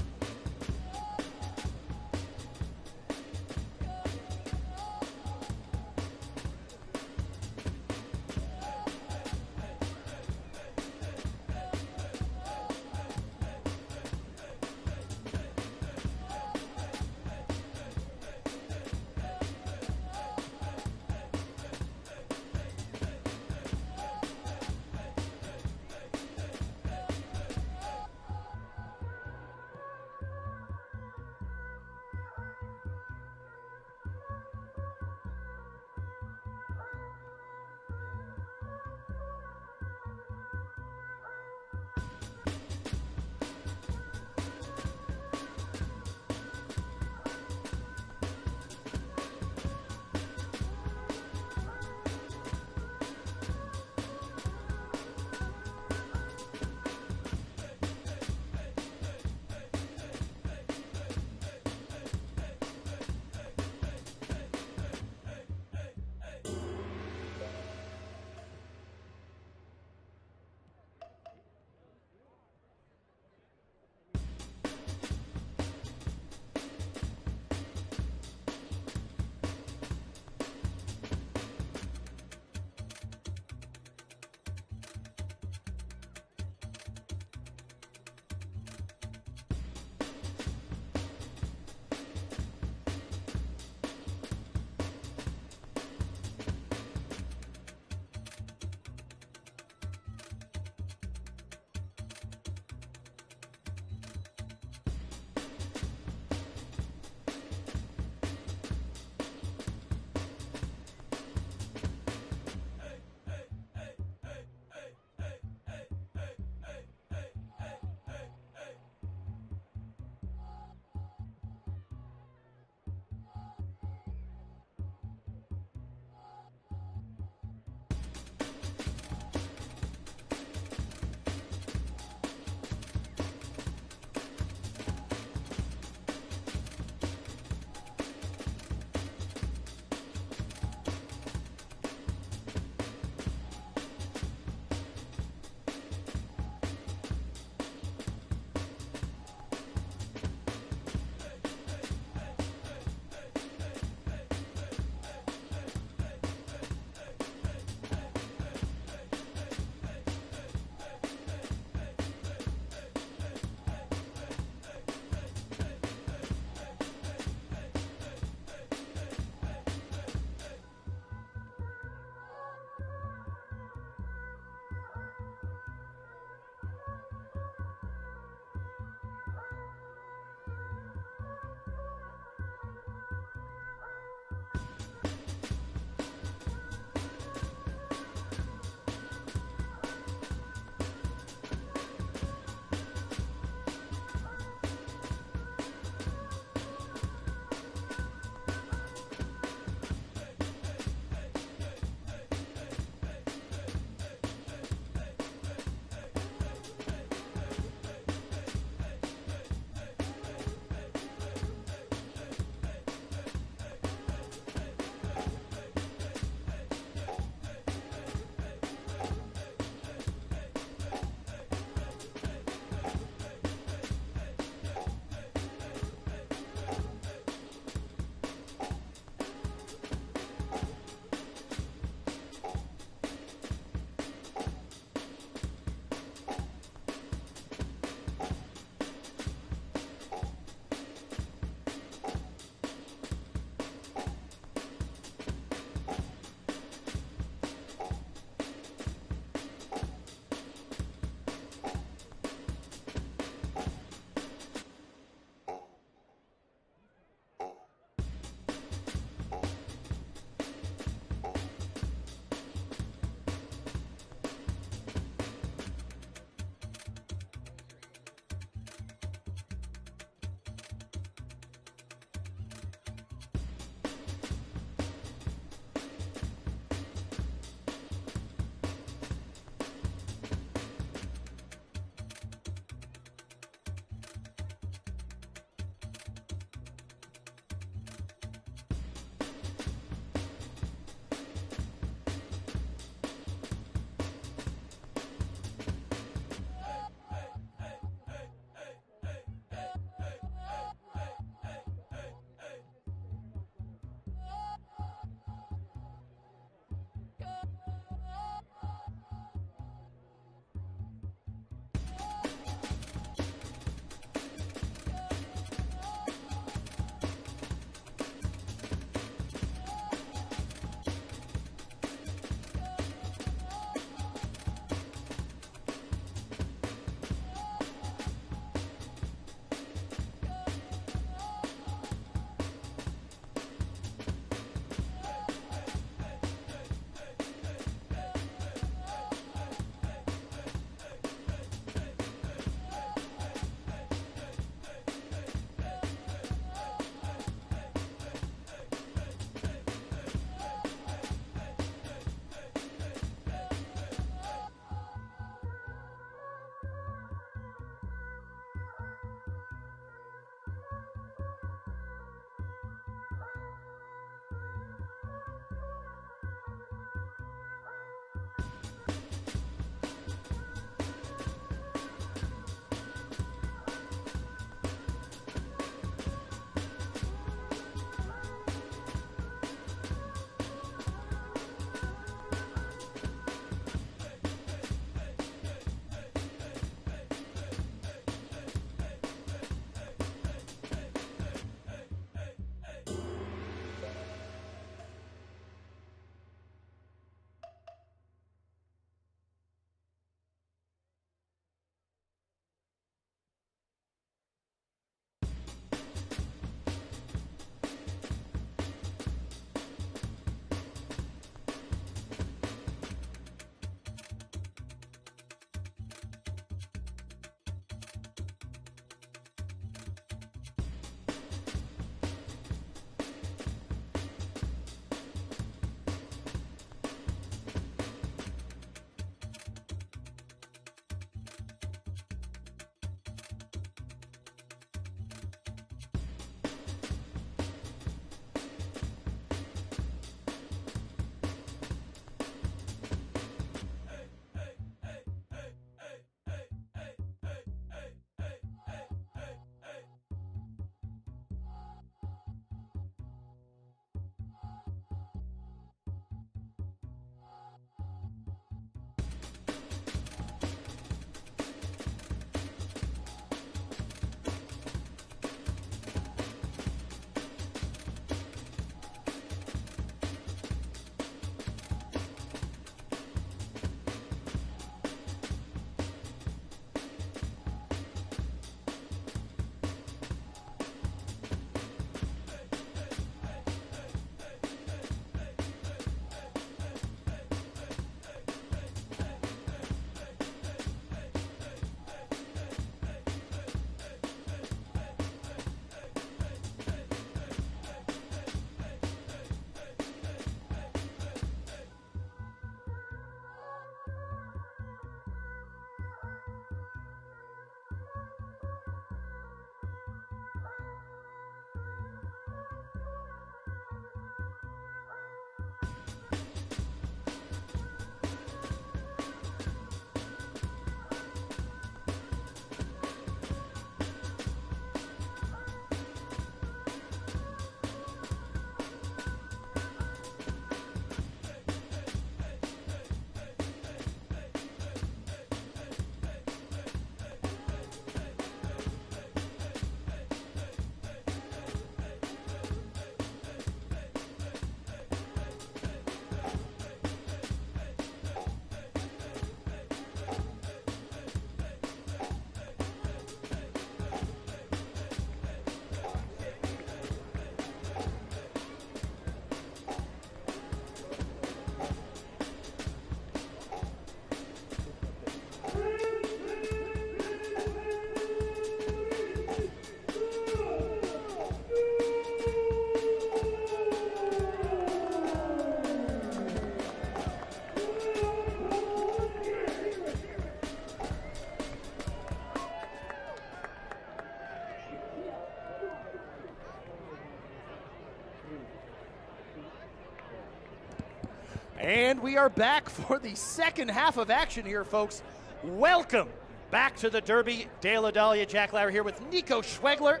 And we are back for the second half of action here, folks. Welcome back to the Derby. Dale Adalia, Jack Lauer here with Nico Schwegler.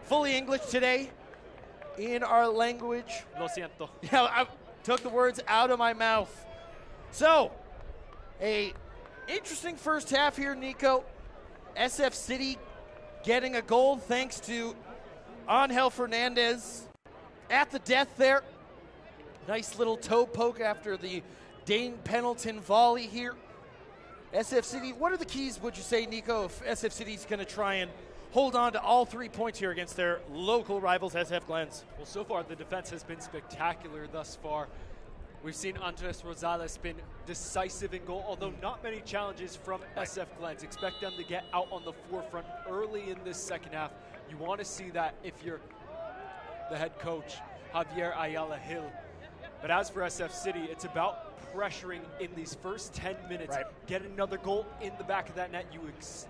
Fully English today in our language. Lo siento. Yeah, I took the words out of my mouth. So, a interesting first half here, Nico. SF City getting a goal thanks to Angel Fernandez at the death there. Nice little toe poke after the Dane Pendleton volley here. SF City, what are the keys, would you say, Nico, if SF City's going to try and hold on to all 3 points here against their local rivals, SF Glens? Well, so far the defense has been spectacular thus far. We've seen Andres Rosales been decisive in goal, although not many challenges from SF Glens. Expect them to get out on the forefront early in this second half. You want to see that if you're the head coach, Javier Ayala Hill. But as for SF City, it's about pressuring in these first 10 minutes. Right. Get another goal in the back of that net. You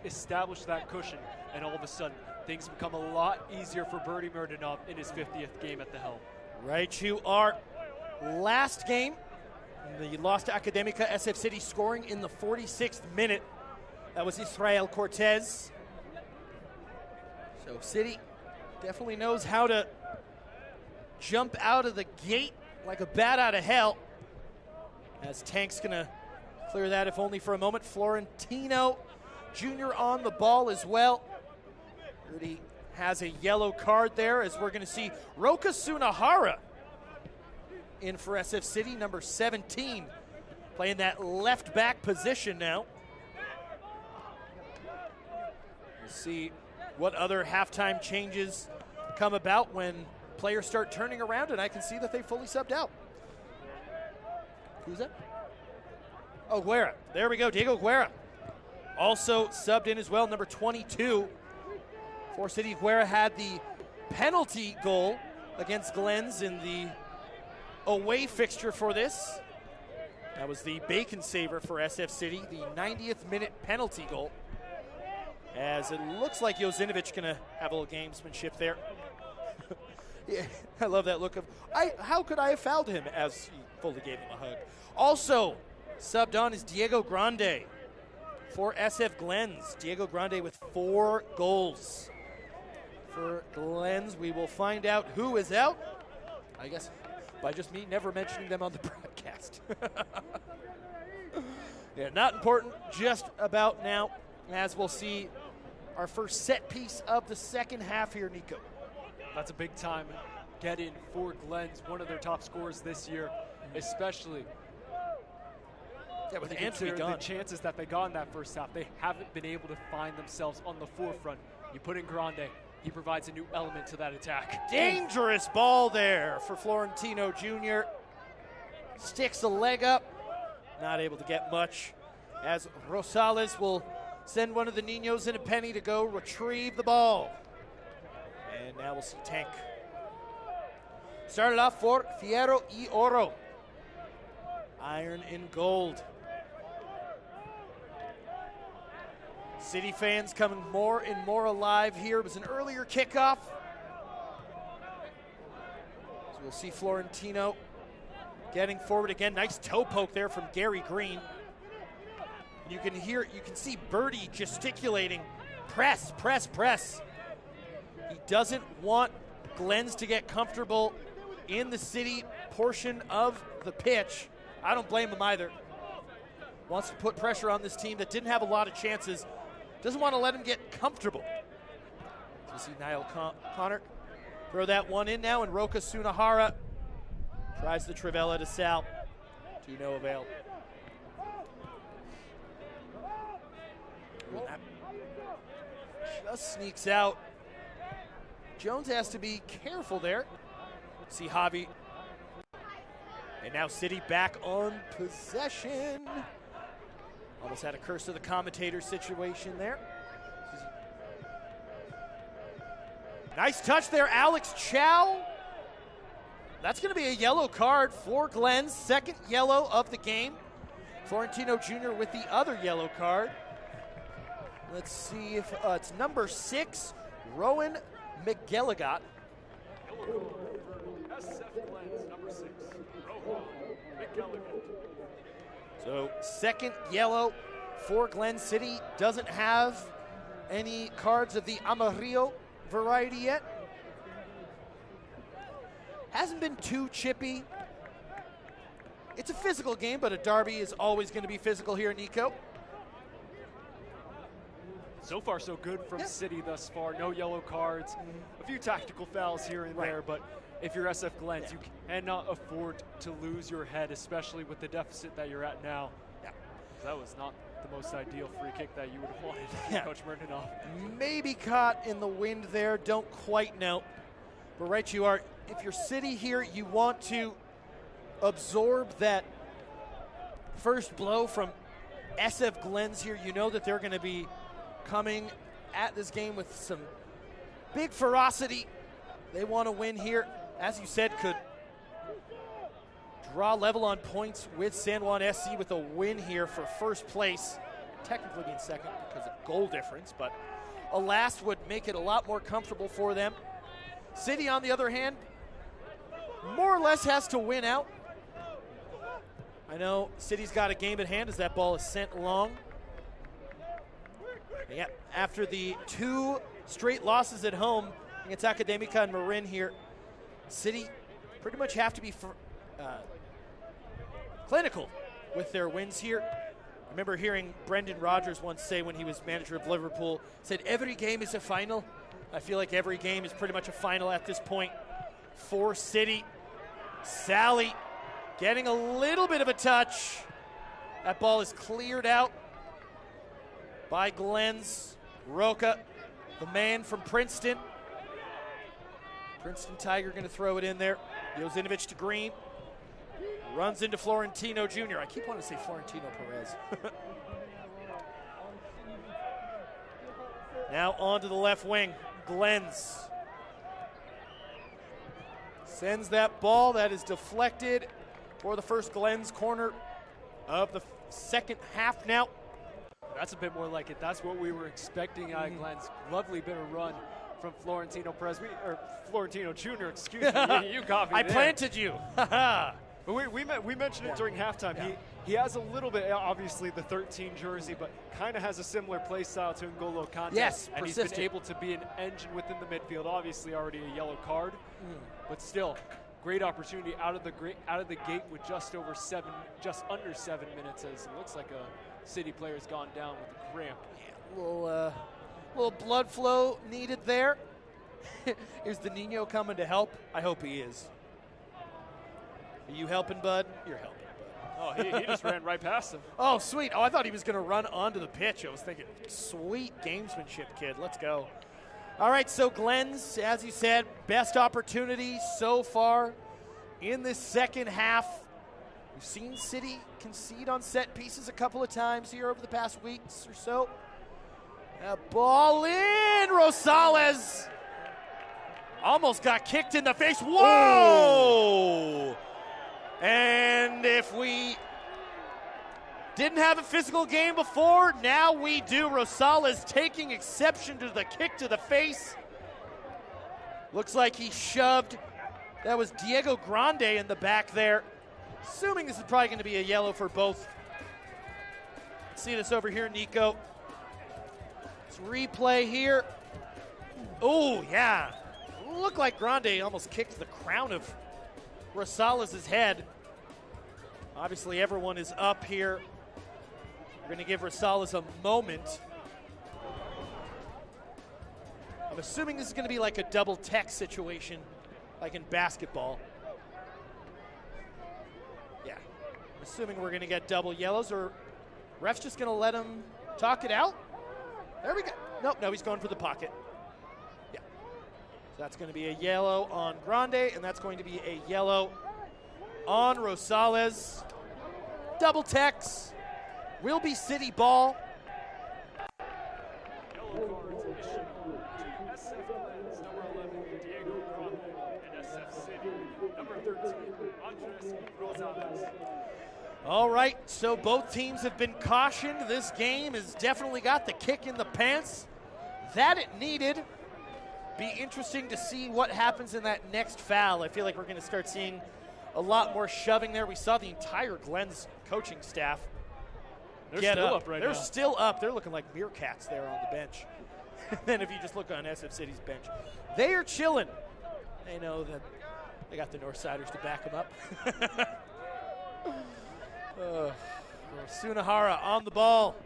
establish that cushion, and all of a sudden, things become a lot easier for Bertie Murdenov in his 50th game at the helm. Right, you are. Last game, the lost to Academica, SF City scoring in the 46th minute. That was Israel Cortez. So City definitely knows how to jump out of the gate like a bat out of hell. As Tank's gonna clear that, if only for a moment. Florentino Jr. on the ball as well. Rudy has a yellow card there, as we're gonna see Roka Sunahara in for SF City, number 17, playing that left back position now. We'll see what other halftime changes come about when players start turning around, and I can see that they fully subbed out. Who's that? Oh, Guerra. There we go, Diego Guerra. Also subbed in as well, number 22. For City, Guerra had the penalty goal against Glens in the away fixture for this. That was the bacon saver for SF City, the 90th minute penalty goal. As it looks like Josinovic gonna have a little gamesmanship there. Yeah, I love that look of, how could I have fouled him, as he fully gave him a hug. Also subbed on is Diego Grande for SF Glens. Diego Grande with 4 goals for Glens. We will find out who is out, I guess by just me never mentioning them on the broadcast. Yeah, not important just about now, as we'll see our first set piece of the second half here, Nico. That's a big time get in for Glens, one of their top scorers this year, especially. Yeah, with Antwi Antwi the chances that they got in that first half, they haven't been able to find themselves on the forefront. You put in Grande, he provides a new element to that attack. Dangerous ball there for Florentino Jr. Sticks a leg up, not able to get much, as Rosales will send one of the Niños and a penny to go retrieve the ball. And now we'll see Tank. Started off for Fierro y Oro. Iron and gold. City fans coming more and more alive here. It was an earlier kickoff. So we'll see Florentino getting forward again. Nice toe poke there from Gary Green. You can hear, you can see Birdie gesticulating. Press, press, press. He doesn't want Glens to get comfortable in the City portion of the pitch. I don't blame him either. Wants to put pressure on this team that didn't have a lot of chances. Doesn't want to let him get comfortable. So we see Niall Connor throw that one in now, and Roka Sunahara tries the Trivella to Sal, to no avail. Ooh, that just sneaks out. Jones has to be careful there. See Javi. And now City back on possession. Almost had a curse of the commentator situation there. Nice touch there, Alex Chow. That's going to be a yellow card for Glens. Second yellow of the game. Florentino Jr. with the other yellow card. Let's see if it's number 6, Rowan McGilligot. SF Glens, number 6, Rowan McGilligot. So second yellow for Glen City. Doesn't have any cards of the Amarillo variety yet. Hasn't been too chippy. It's a physical game, but a derby is always going to be physical here, Nico. So far, so good from City thus far. No yellow cards, a few tactical fouls here and there, but if you're SF Glens, you cannot afford to lose your head, especially with the deficit that you're at now. Yeah. That was not the most ideal free kick that you would have wanted, Coach Murdonoff. Maybe caught in the wind there, don't quite know. But right you are. If you're City here, you want to absorb that first blow from SF Glens here. You know that they're going to be coming at this game with some big ferocity. They want to win here. As you said, could draw level on points with San Juan SC with a win here for first place. Technically being second because of goal difference, but a last would make it a lot more comfortable for them. City, on the other hand, more or less has to win out. I know City's got a game at hand as that ball is sent long. Yeah, after the 2 straight losses at home against Academica and Marin here, City pretty much have to be clinical with their wins here. I remember hearing Brendan Rodgers once say when he was manager of Liverpool, said every game is a final. I feel like every game is pretty much a final at this point for City. Sally getting a little bit of a touch. That ball is cleared out by Glens. Roca, the man from Princeton. Princeton Tiger going to throw it in there. Jozinovic to Green. Runs into Florentino Jr. I keep wanting to say Florentino Perez. Now on to the left wing. Glens sends that ball. That is deflected for the first Glens corner of the second half now. That's a bit more like it. That's what we were expecting out of Glens. Lovely bit of run from Florentino Perez, or Florentino Jr., excuse me. You got me I there. planted you. But we mentioned it during halftime. Yeah. He has a little bit, obviously, the 13 jersey, but kind of has a similar play style to N'Golo Kante. Yes, and persistent. he's been able to be an engine within the midfield. Obviously, already a yellow card, but still, great opportunity out of the gate with just under 7 minutes. As it looks like a City player's gone down with a cramp. Yeah, little blood flow needed there. Is the Nino coming to help? I hope he is. Are you helping, bud? You're helping. Oh, he just ran right past him. Oh, sweet. Oh, I thought he was going to run onto the pitch. I was thinking, sweet gamesmanship, kid. Let's go. All right, so Glens, as you said, best opportunity so far in this second half. We've seen City concede on set pieces a couple of times here over the past weeks or so. Ball in. Rosales almost got kicked in the face. Whoa! And if we didn't have a physical game before, now we do. Rosales taking exception to the kick to the face. Looks like he shoved. That was Diego Grande in the back there. Assuming this is probably going to be a yellow for both. See this over here, Nico. Let's replay here. Oh, yeah. Looked like Grande almost kicked the crown of Rosales' head. Obviously, everyone is up here. We're going to give Rosales a moment. I'm assuming this is going to be like a double tech situation, like in basketball. Yeah. I'm assuming we're going to get double yellows, or ref's just going to let him talk it out. There we go. Nope, no, he's going for the pocket. Yeah. So that's going to be a yellow on Grande, and that's going to be a yellow on Rosales. Double techs. Will be City ball. Yellow cards issued to SF Glens, number 11, Diego Grande, and SF City, number 13, Andres Rosales. All right, so both teams have been cautioned. This game has definitely got the kick in the pants that it needed. Be interesting to see what happens in that next foul. I feel like we're going to start seeing a lot more shoving there. We saw the entire Glens coaching staff They're get still up. up right They're now. still up. They're looking like meerkats there on the bench. And then if you just look on SF City's bench, they are chilling. They know that they got the Northsiders to back them up. Sunahara on the ball.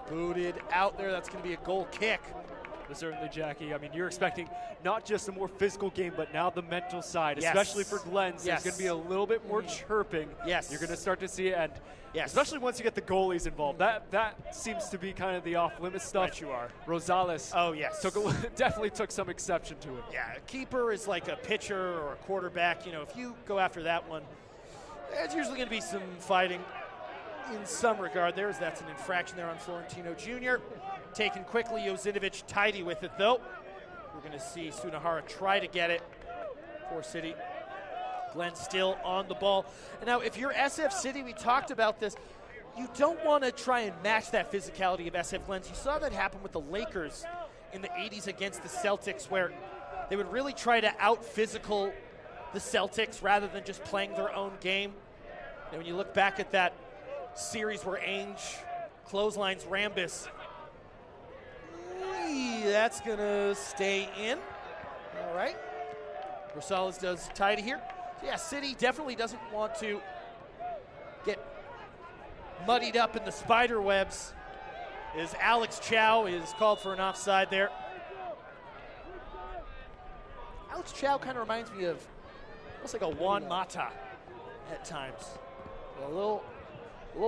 Booted out there. That's going to be a goal kick. But certainly, Jackie, I mean, you're expecting not just a more physical game, but now the mental side, Yes. especially for Glens. Yes. There's going to be a little bit more chirping. Yes. You're going to start to see it, and Yes. especially once you get the goalies involved. That seems to be kind of the off-limits stuff. Right you are. Rosales Oh, yes. definitely took some exception to it. Yeah, a keeper is like a pitcher or a quarterback. You know, if you go after that one, there's usually going to be some fighting in some regard. That's an infraction there on Florentino Jr. Taken quickly, Josinovic tidy with it, though. We're going to see Sunahara try to get it for City. Glenn still on the ball. And now, if you're SF City, we talked about this, you don't want to try and match that physicality of SF Glens. You saw that happen with the Lakers in the 80s against the Celtics, where they would really try to out-physical the Celtics rather than just playing their own game. And when you look back at that series where Ainge clotheslines Rambis, that's going to stay in. All right. Rosales does tidy here. So yeah, City definitely doesn't want to get muddied up in the spider webs, as Alex Chow is called for an offside there. Alex Chow kind of reminds me of almost like a Juan Mata at times. A little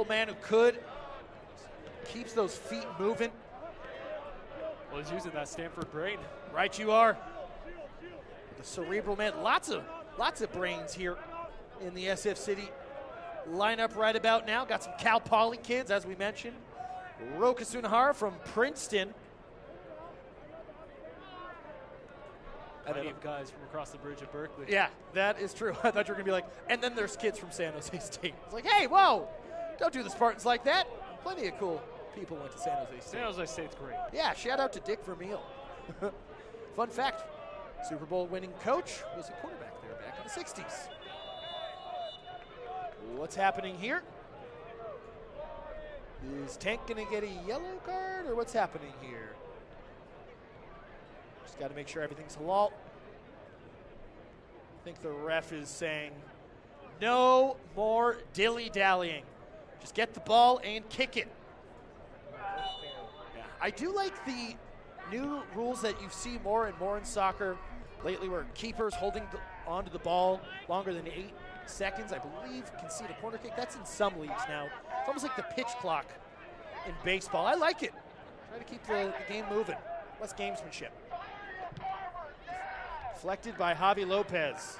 man who could keeps those feet moving. Well, he's using that Stanford brain. Right you are. The cerebral man. Lots of brains here in the SF City lineup right about now. Got some Cal Poly kids, as we mentioned. Roka Sunahara from Princeton. Plenty of guys from across the bridge at Berkeley. Yeah, that is true. I thought you were going to be like, and then there's kids from San Jose State. It's like, hey, whoa, don't do the Spartans like that. Plenty of cool people went to San Jose State. San Jose State's great. Yeah, shout out to Dick Vermeil. Fun fact, Super Bowl winning coach was a quarterback there back in the 60s. What's happening here? Is Tank going to get a yellow card, or what's happening here? Just got to make sure everything's halal. I think the ref is saying no more dilly-dallying. Just get the ball and kick it. Yeah. I do like the new rules that you see more and more in soccer lately, where keepers holding onto the ball longer than 8 seconds, I believe, concede a corner kick. That's in some leagues now. It's almost like the pitch clock in baseball. I like it. Try to keep the game moving. Less gamesmanship. Deflected by Javi Lopez.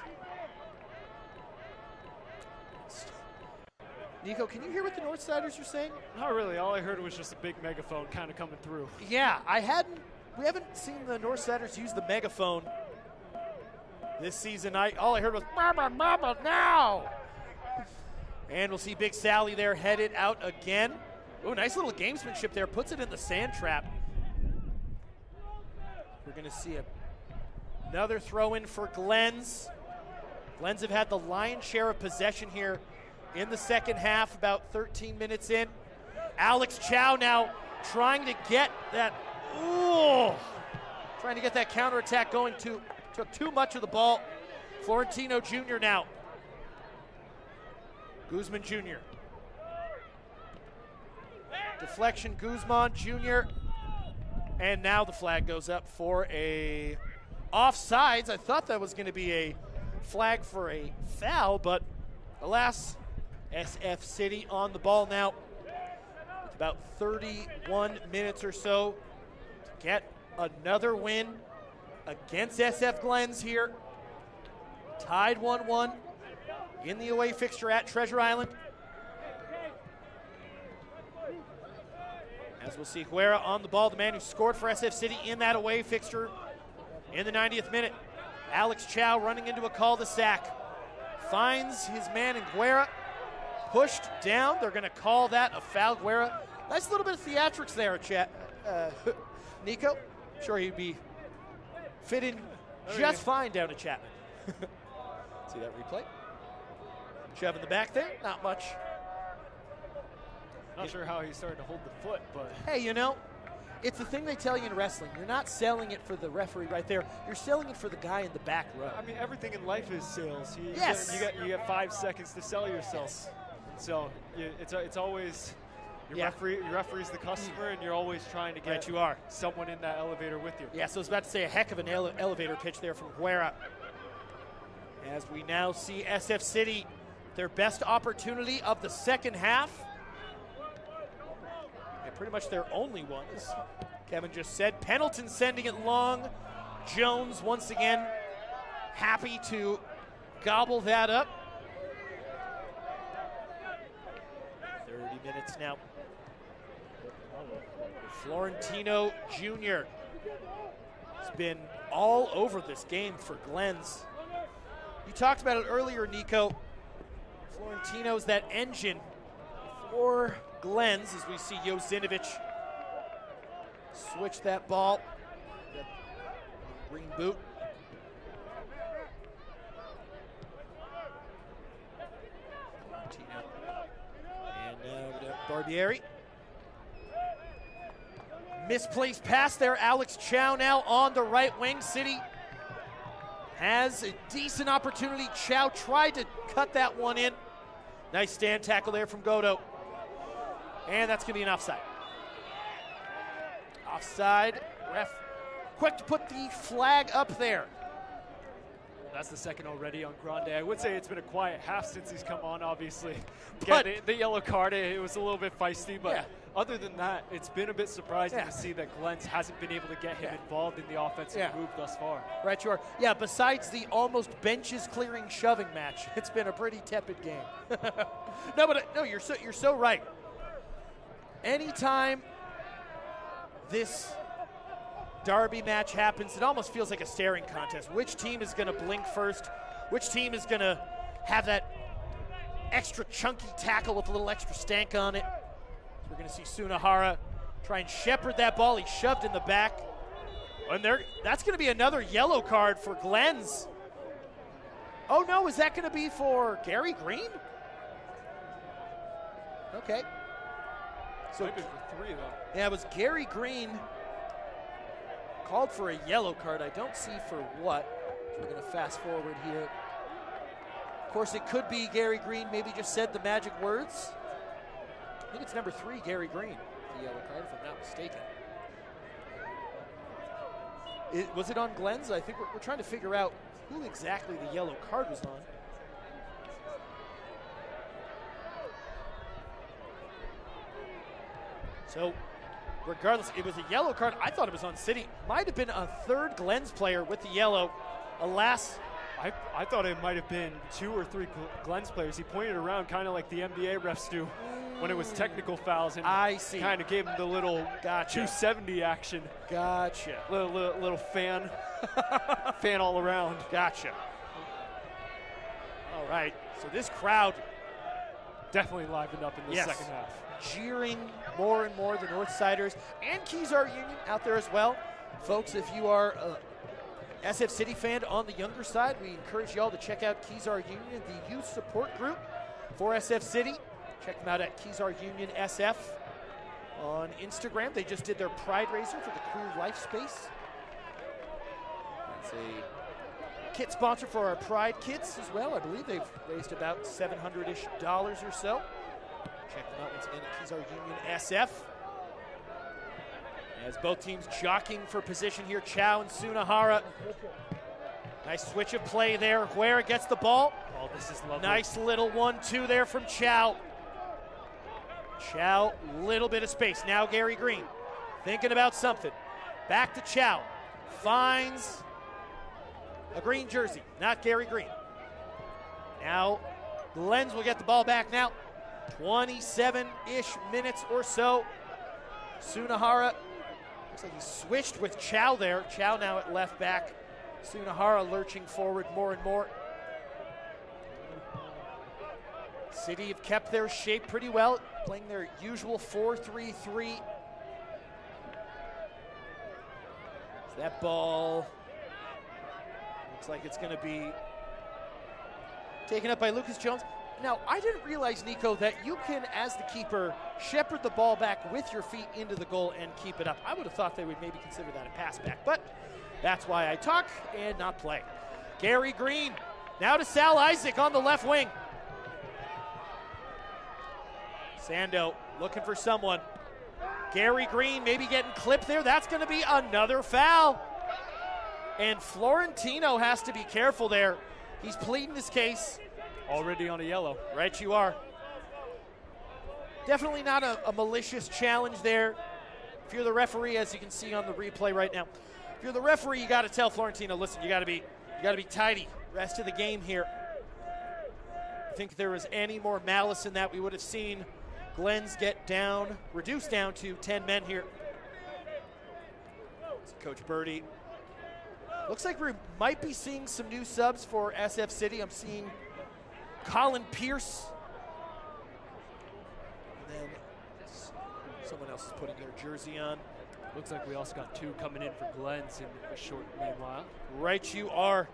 Nico, can you hear what the Northsiders are saying? Not really. All I heard was just a big megaphone kind of coming through. Yeah, we haven't seen the Northsiders use the megaphone this season. All I heard was, "Mama, mama, now!" And we'll see Big Sally there headed out again. Oh, nice little gamesmanship there. Puts it in the sand trap. We're going to see another throw in for Glens. Glens have had the lion's share of possession here in the second half, about 13 minutes in. Alex Chow now trying to get that, trying to get that counterattack going. Took too much of the ball. Florentino Jr. now. Guzman Jr. Deflection, Guzman Jr. And now the flag goes up for a offsides. I thought that was going to be a flag for a foul, but alas, SF City on the ball now. With about 31 minutes or so to get another win against SF Glens here. Tied 1-1 in the away fixture at Treasure Island. As we'll see, Guerra on the ball, the man who scored for SF City in that away fixture in the 90th minute. Alex Chow running into a cul-de-sac. Finds his man in Guerra. Pushed down. They're going to call that a foul. Guerra. Nice little bit of theatrics there, Nico. I'm sure he'd be fitting just fine down to Chapman. See that replay? Shove in the back there. Not much Not sure how he started to hold the foot, but hey, you know, it's the thing they tell you in wrestling. You're not selling it for the referee right there. You're selling it for the guy in the back row. I mean, everything in life is sales. Yes. You get 5 seconds to sell yourself. Yes. So it's always your referee's the customer, and you're always trying to get someone in that elevator with you. Yeah, so I was about to say a heck of an elevator pitch there from Guerra. As we now see SF City, their best opportunity of the second half. And pretty much their only one, as Kevin just said. Pendleton sending it long. Jones once again happy to gobble that up. 30 minutes now. Florentino Jr. has been all over this game for Glens. You talked about it earlier, Nico. Florentino's that engine for Glens, as we see Josinovic switch that ball. Green boot. Florentino. And now Barbieri. Misplaced pass there. Alex Chow now on the right wing. City has a decent opportunity. Chow tried to cut that one in. Nice stand tackle there from Godo. And that's going to be an offside. Offside. Ref quick to put the flag up there. That's the second already on Grande. I would say it's been a quiet half since he's come on, obviously. But the yellow card, it was a little bit feisty, but other than that, it's been a bit surprising to see that Glens hasn't been able to get him involved in the offensive move thus far. Right, you are. Yeah, besides the almost benches clearing shoving match, it's been a pretty tepid game. No, you're so right. Anytime this derby match happens, it almost feels like a staring contest. Which team is going to blink first? Which team is going to have that extra chunky tackle with a little extra stank on it? We're going to see Sunahara try and shepherd that ball. He shoved in the back. And that's going to be another yellow card for Glens. Oh, no, is that going to be for Gary Green? Okay. So maybe for 3, though. Yeah, it was Gary Green called for a yellow card. I don't see for what. So we're going to fast forward here. Of course, it could be Gary Green maybe just said the magic words. I think it's number 3, Gary Green, the yellow card, if I'm not mistaken. Was it on Glens? I think we're trying to figure out who exactly the yellow card was on. So, regardless, it was a yellow card. I thought it was on City. Might have been a third Glens player with the yellow. Alas, I thought it might have been 2 or 3 Glens players. He pointed around kind of like the NBA refs do when it was technical fouls, and I see. Kind of gave him the little 270 action. Gotcha. Little fan, fan all around. Gotcha. All right. So this crowd definitely livened up in the second half. Jeering more and more the Northsiders and Keysar Union out there as well. Folks, if you are a SF City fan on the younger side, we encourage you all to check out Keysar Union, the youth support group for SF City. Check them out at Keysar Union SF on Instagram. They just did their Pride Raiser for the Queer Life Space. That's a kit sponsor for our Pride Kids as well. I believe they've raised about $700-ish or so. Check them out once again at Keysar Union SF. As both teams jockeying for position here, Chow and Sunahara. Nice switch of play there. Guerra gets the ball. Oh, this is lovely. Nice little 1-2 there from Chow. Chow, little bit of space. Now Gary Green thinking about something. Back to Chow. Finds a green jersey, not Gary Green. Now Glens will get the ball back now. 27-ish minutes or so. Sunahara, looks like he switched with Chow there. Chow now at left back. Sunahara lurching forward more and more. City have kept their shape pretty well, playing their usual 4-3-3. That ball looks like it's going to be taken up by Lucas Jones. Now, I didn't realize, Nico, that you can, as the keeper, shepherd the ball back with your feet into the goal and keep it up. I would have thought they would maybe consider that a pass back, but that's why I talk and not play. Gary Green, now to Sal Isaac on the left wing. Sando looking for someone. Gary Green maybe getting clipped there. That's going to be another foul. And Florentino has to be careful there. He's pleading his case. Already on a yellow. Right you are. Definitely not a malicious challenge there. If you're the referee, as you can see on the replay right now, if you're the referee, you got to tell Florentino, listen, you got to be tidy. Rest of the game here. I think if there was any more malice in that, we would have seen Glens get down, reduced down to 10 men here. Coach Birdie. Looks like we might be seeing some new subs for SF City. I'm seeing Colin Pierce. And then someone else is putting their jersey on. Looks like we also got 2 coming in for Glens in a short meanwhile. Right you are.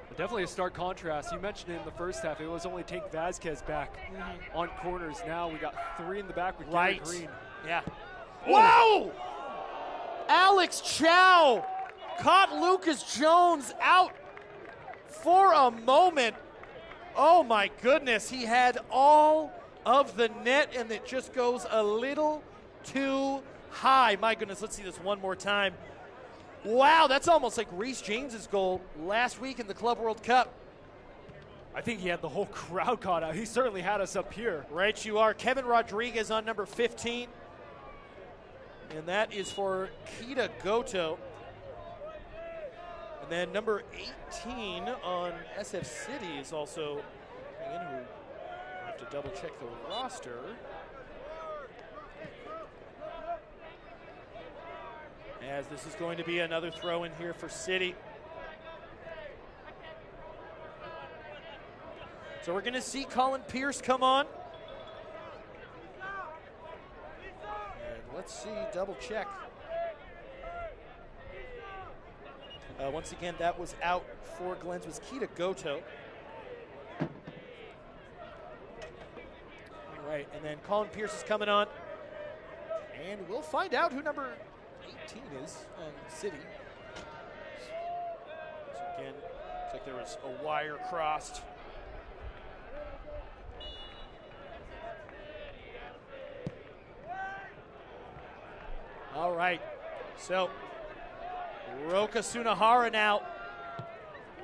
But definitely a stark contrast. You mentioned it in the first half. It was only Tank Vasquez back on corners. Now we got 3 in the back with Gary Green. Yeah. Wow! Alex Chow caught Lucas Jones out for a moment. Oh my goodness, he had all of the net and it just goes a little too high. My goodness, let's see this one more time. Wow, that's almost like Reece James's goal last week in the Club World Cup. I think he had the whole crowd caught out. He certainly had us up here. Right you are. Kevin Rodriguez on number 15. And that is for Kita Goto. And then number 18 on SF City is also coming in, who I have to double check the roster. As this is going to be another throw in here for City. So we're going to see Colin Pierce come on. And let's see, double check. Once again, that was out for Glens, was Kita Goto. All right, and then Colin Pierce is coming on. And we'll find out who number 18 is on City. So again, looks like there was a wire crossed. All right, so Roka Sunahara now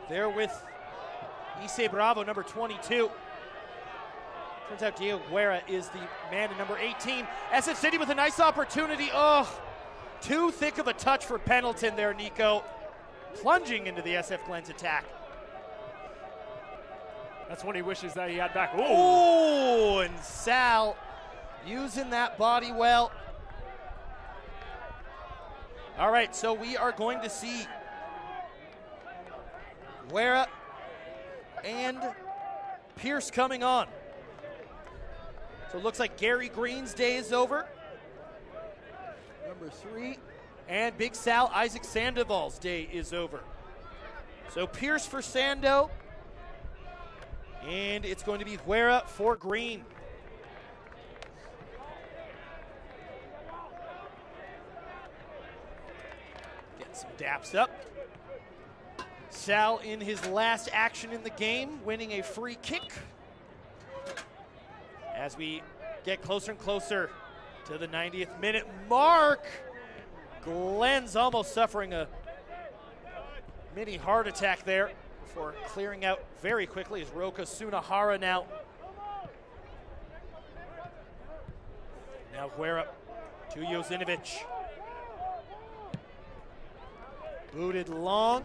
there with Issei Bravo, number 22. Turns out Diego Guerra is the man in number 18. SF City with a nice opportunity. Oh, too thick of a touch for Pendleton there, Nico. Plunging into the SF Glens attack. That's when he wishes that he had back. Oh, and Sal using that body well. All right, so we are going to see Guerra and Pierce coming on. So it looks like Gary Green's day is over. Number 3. And Big Sal Isaac Sandoval's day is over. So Pierce for Sando. And it's going to be Guerra for Green. Getting some daps up. Sal in his last action in the game, winning a free kick. As we get closer and closer to the 90th minute mark. Glens almost suffering a mini heart attack there before clearing out very quickly as Roka Sunahara now. Now Guerra to Josinovic. Booted long.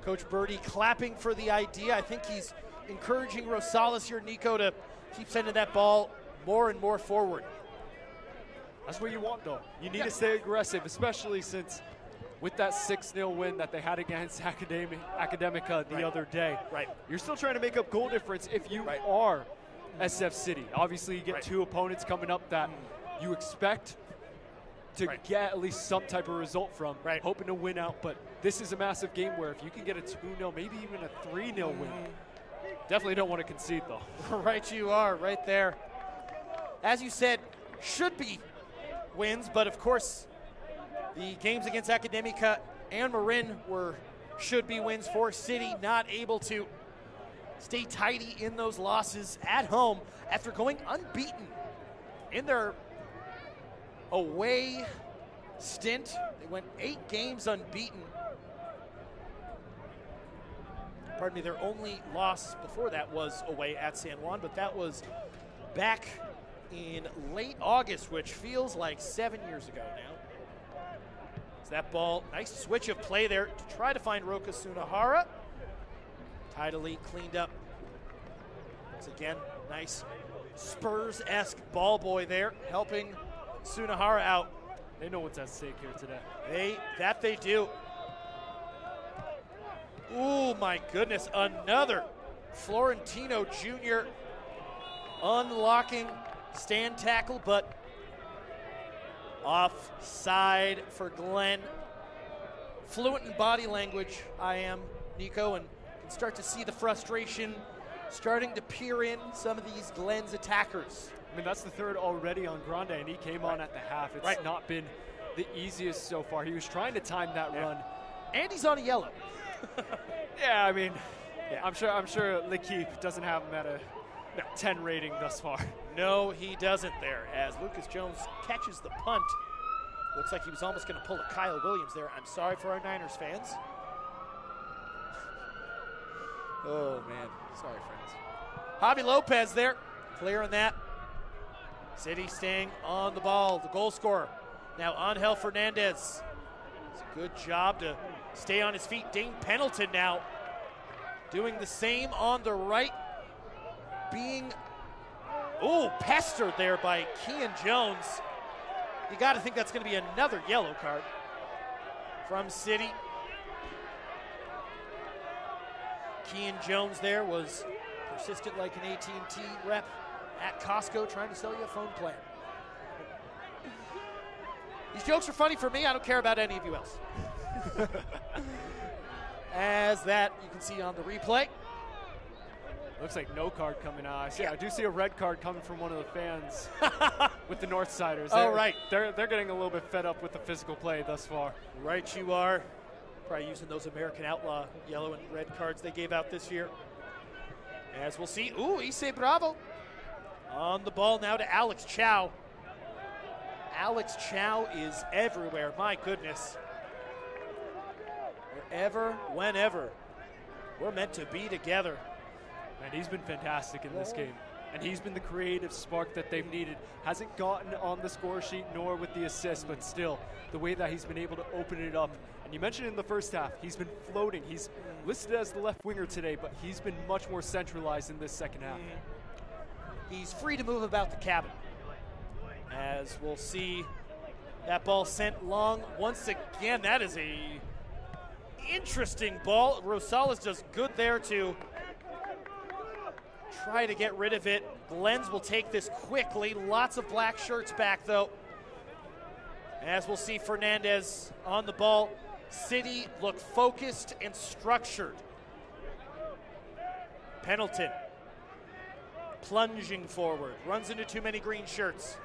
Coach Birdie clapping for the idea. I think he's encouraging Rosales here, Nico, to keep sending that ball more and more forward. That's what you want, though. You need to stay aggressive, especially since with that 6-0 win that they had against Academica the other day. Right. You're still trying to make up goal difference if you are SF City. Obviously, you get 2 opponents coming up that you expect to get at least some type of result from, hoping to win out. But this is a massive game where if you can get a 2-0, maybe even a 3-0 win, Definitely don't want to concede, though. Right you are, right there. As you said, should be wins, but of course, the games against Academica and Marin were should-be wins for City, not able to stay tidy in those losses at home after going unbeaten in their away stint. They went 8 games unbeaten. Pardon me, their only loss before that was away at San Juan, but that was back in late August, which feels like 7 years ago now. So that ball, nice switch of play there to try to find Roka Sunahara. Tidily cleaned up. Once again, nice Spurs-esque ball boy there, helping Sunahara out. They know what's at stake here today. They do. Ooh, my goodness, another Florentino Jr. unlocking stand tackle, but offside for Glen. Fluent in body language, I am, Nico, and can start to see the frustration starting to peer in some of these Glens attackers. I mean, that's the third already on Grande, and he came on at the half. It's not been the easiest so far. He was trying to time that run. And he's on a yellow. Yeah, I mean, I'm sure L'Equipe doesn't have him at a 10 rating thus far. No, he doesn't there, as Lucas Jones catches the punt. Looks like he was almost going to pull a Kyle Williams there. I'm sorry for our Niners fans. Oh, man. Sorry, friends. Javi Lopez there, clearing that. City staying on the ball. The goal scorer, now Angel Fernandez. It's a good job to stay on his feet. Dane Pendleton now doing the same on the right. Being, pestered there by Kean Jones. You got to think that's going to be another yellow card from City. Kean Jones there was persistent like an AT&T rep at Costco trying to sell you a phone plan. These jokes are funny for me. I don't care about any of you else. As that you can see on the replay. Looks like no card coming out. I do see a red card coming from one of the fans with the Northsiders. They're getting a little bit fed up with the physical play thus far. Right you are. Probably using those American Outlaw yellow and red cards they gave out this year. As we'll see, Issei Bravo on the ball now to Alex Chow. Alex Chow is everywhere, my goodness. Wherever, whenever, we're meant to be together. And he's been fantastic in this game. And he's been the creative spark that they've needed. Hasn't gotten on the score sheet nor with the assist, but still, the way that he's been able to open it up. And you mentioned in the first half, he's been floating. He's listed as the left winger today, but he's been much more centralized in this second half. He's free to move about the cabin. As we'll see that ball sent long once again. That is a interesting ball. Rosales does good there to try to get rid of it. Glens will take this quickly. Lots of black shirts back, though. As we'll see Fernandez on the ball. City look focused and structured. Pendleton plunging forward. Runs into too many green shirts.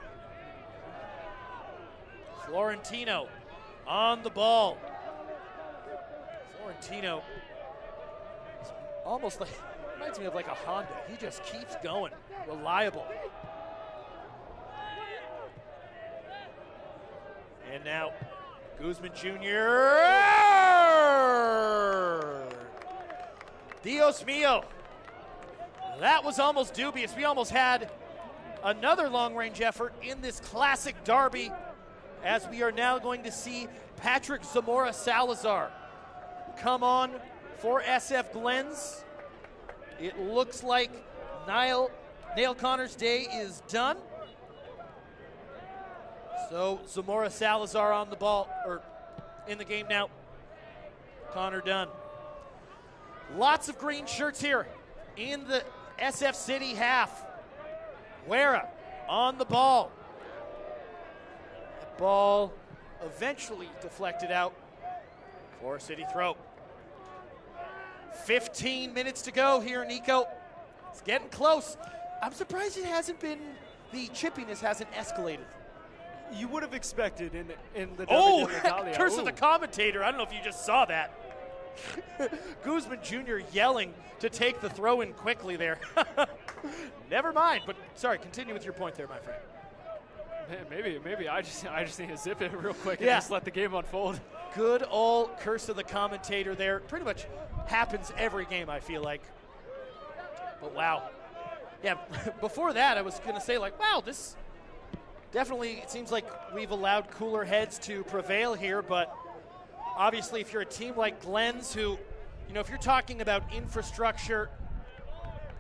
Florentino on the ball. Florentino is almost like, reminds me of like a Honda. He just keeps going. Reliable. And now, Guzman Jr. Dios mío. That was almost dubious. We almost had another long-range effort in this classic derby, as we are now going to see Patrick Zamora Salazar come on for SF Glens. It looks like Nail Connor's day is done. So Zamora Salazar on the ball, or in the game now. Connor done. Lots of green shirts here in the SF City half. Guerra on the ball. That ball eventually deflected out for a City throw. 15 minutes to go here, Nico. It's getting close. I'm surprised it hasn't been, the chippiness hasn't escalated. You would have expected in the Oh, Italia. curse of the commentator. I don't know if you just saw that. Guzman Jr. yelling to take the throw in quickly there. Never mind, but sorry, continue with your point there, my friend. Maybe I just need to zip it real quick and Yeah. just let the game unfold. Good old curse of the commentator there. Pretty much happens every game, I feel like. But wow. Yeah, before that, I was going to say, like, wow, this definitely, it seems like we've allowed cooler heads to prevail here, but obviously if you're a team like Glens who, you know, if you're talking about infrastructure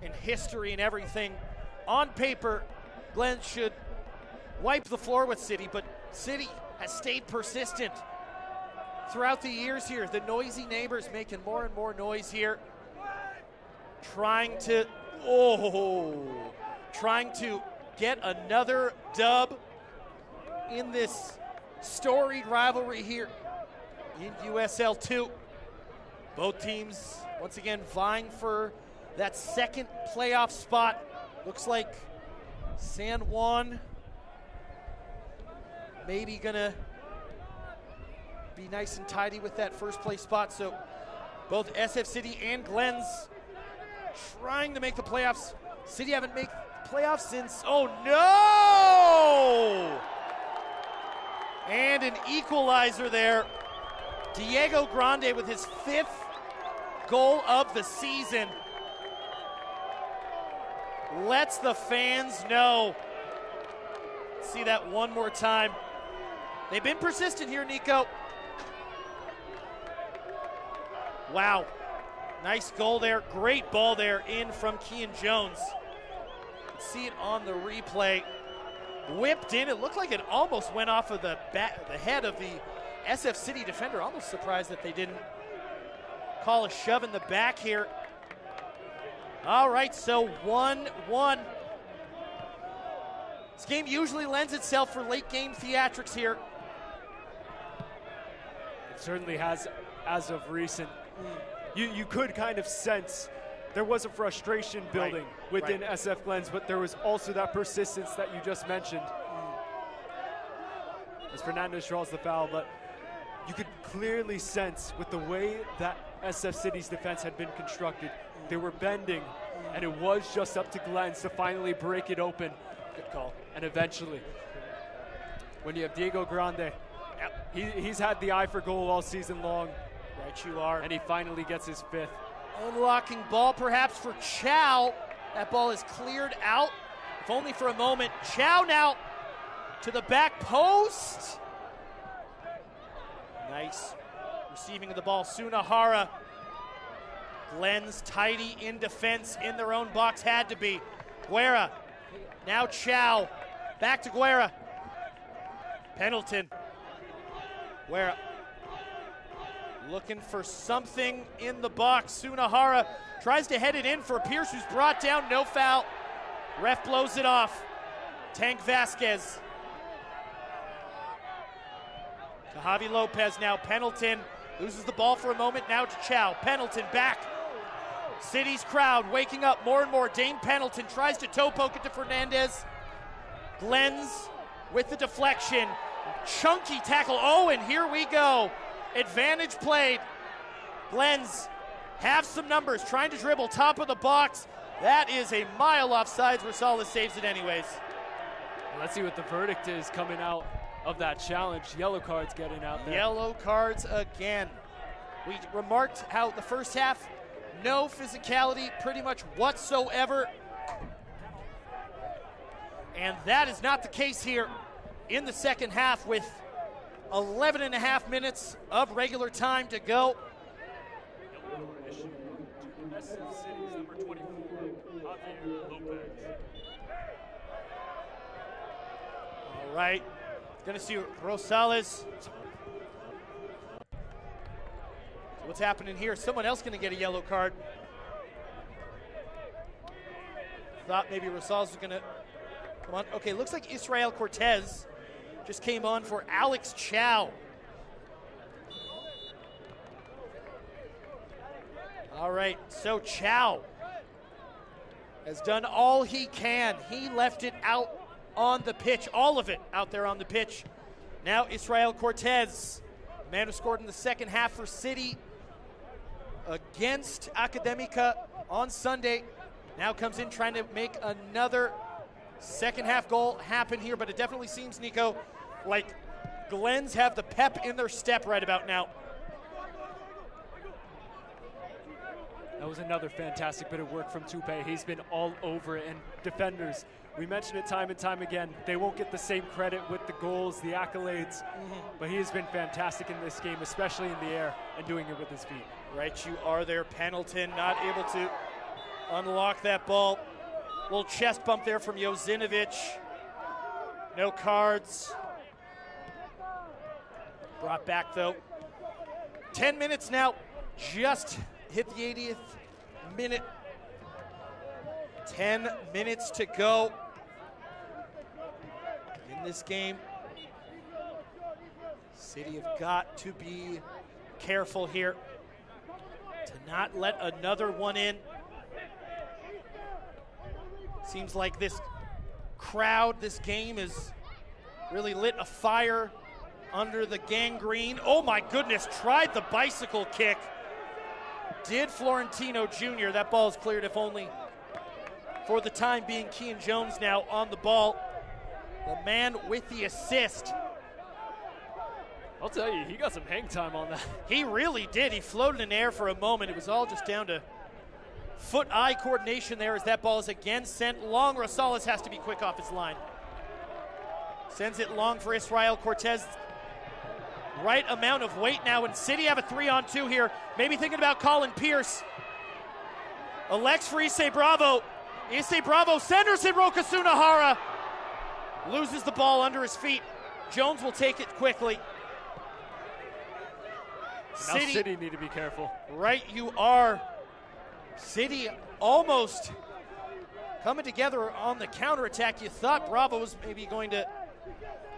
and history and everything, on paper, Glens should wipe the floor with City, but City has stayed persistent throughout the years here. The noisy neighbors making more and more noise here, trying to get another dub in this storied rivalry here in USL 2. Both teams once again vying for that second playoff spot. Looks like San Juan maybe gonna be nice and tidy with that first place spot. So both SF City and Glens trying to make the playoffs. City haven't made playoffs since, oh no! And an equalizer there. Diego Grande with his 5th goal of the season. Lets the fans know. See that one more time. They've been persistent here, Nico. Wow. Nice goal there. Great ball there in from Kean Jones. See it on the replay. Whipped in. It looked like it almost went off of the head of the SF City defender. Almost surprised that they didn't call a shove in the back here. All right, so 1-1. This game usually lends itself for late game theatrics here. It certainly has as of recent. You could kind of sense there was a frustration building within SF Glens, but there was also that persistence that you just mentioned. As Fernandez draws the foul, but you could clearly sense with the way that SF City's defense had been constructed, they were bending, and it was just up to Glens to finally break it open. Good call. And eventually, when you have Diego Grande, he's had the eye for goal all season long. Right you are. And he finally gets his 5th. Unlocking ball perhaps for Chow. That ball is cleared out, if only for a moment. Chow now to the back post. Nice receiving of the ball. Sunahara. Glens tidy in defense in their own box, had to be. Guerra. Now Chow. Back to Guerra. Pendleton. Guerra. Looking for something in the box. Sunahara tries to head it in for Pierce, who's brought down. No foul. Ref blows it off. Tank Vasquez. To Javi Lopez now. Pendleton loses the ball for a moment. Now to Chow. Pendleton back. City's crowd waking up more and more. Dane Pendleton tries to toe poke it to Fernandez. Glens with the deflection. Chunky tackle. Oh, and here we go. Advantage played. Glens have some numbers, trying to dribble top of the box. That is a mile offsides. Rosales saves it anyways. Let's see what the verdict is coming out of that challenge. Yellow cards getting out there. Yellow cards again. We remarked how the first half, no physicality pretty much whatsoever. And that is not the case here in the second half with 11 and a half minutes of regular time to go. All right, gonna see Rosales. What's happening here? Someone else gonna get a yellow card. Thought maybe Rosales was gonna come on. Okay, looks like Israel Cortez just came on for Alex Chow. All right, so Chow has done all he can. He left it out on the pitch, all of it out there on the pitch. Now Israel Cortez, man who scored in the second half for City against Academica on Sunday, now comes in trying to make another second half goal happen here, but it definitely seems, Nico, like Glens have the pep in their step right about now. That was another fantastic bit of work from Tupe. He's been all over it, and defenders, we mention it time and time again, they won't get the same credit with the goals, the accolades, but he has been fantastic in this game, especially in the air, and doing it with his feet. Right, you are there, Pendleton, not able to unlock that ball. Little chest bump there from Josinovic. No cards. Brought back, though. 10 minutes now, just hit the 80th minute. 10 minutes to go in this game. City have got to be careful here to not let another one in. Seems like this crowd, this game has really lit a fire under the gangrene. Oh my goodness, tried the bicycle kick. Did Florentino Jr. That ball is cleared, if only for the time being. Kean Jones now on the ball. The man with the assist. I'll tell you, he got some hang time on that. He really did. He floated in air for a moment. It was all just down to foot-eye coordination there as that ball is again sent long. Rosales has to be quick off his line. Sends it long for Israel Cortez. Right amount of weight now, and City have a 3-on-2 here. Maybe thinking about Colin Pierce. Elects for Issei Bravo. Issei Bravo centers it. Roka Sunahara loses the ball under his feet. Jones will take it quickly. Now City need to be careful. Right, you are. City almost coming together on the counterattack. You thought Bravo was maybe going to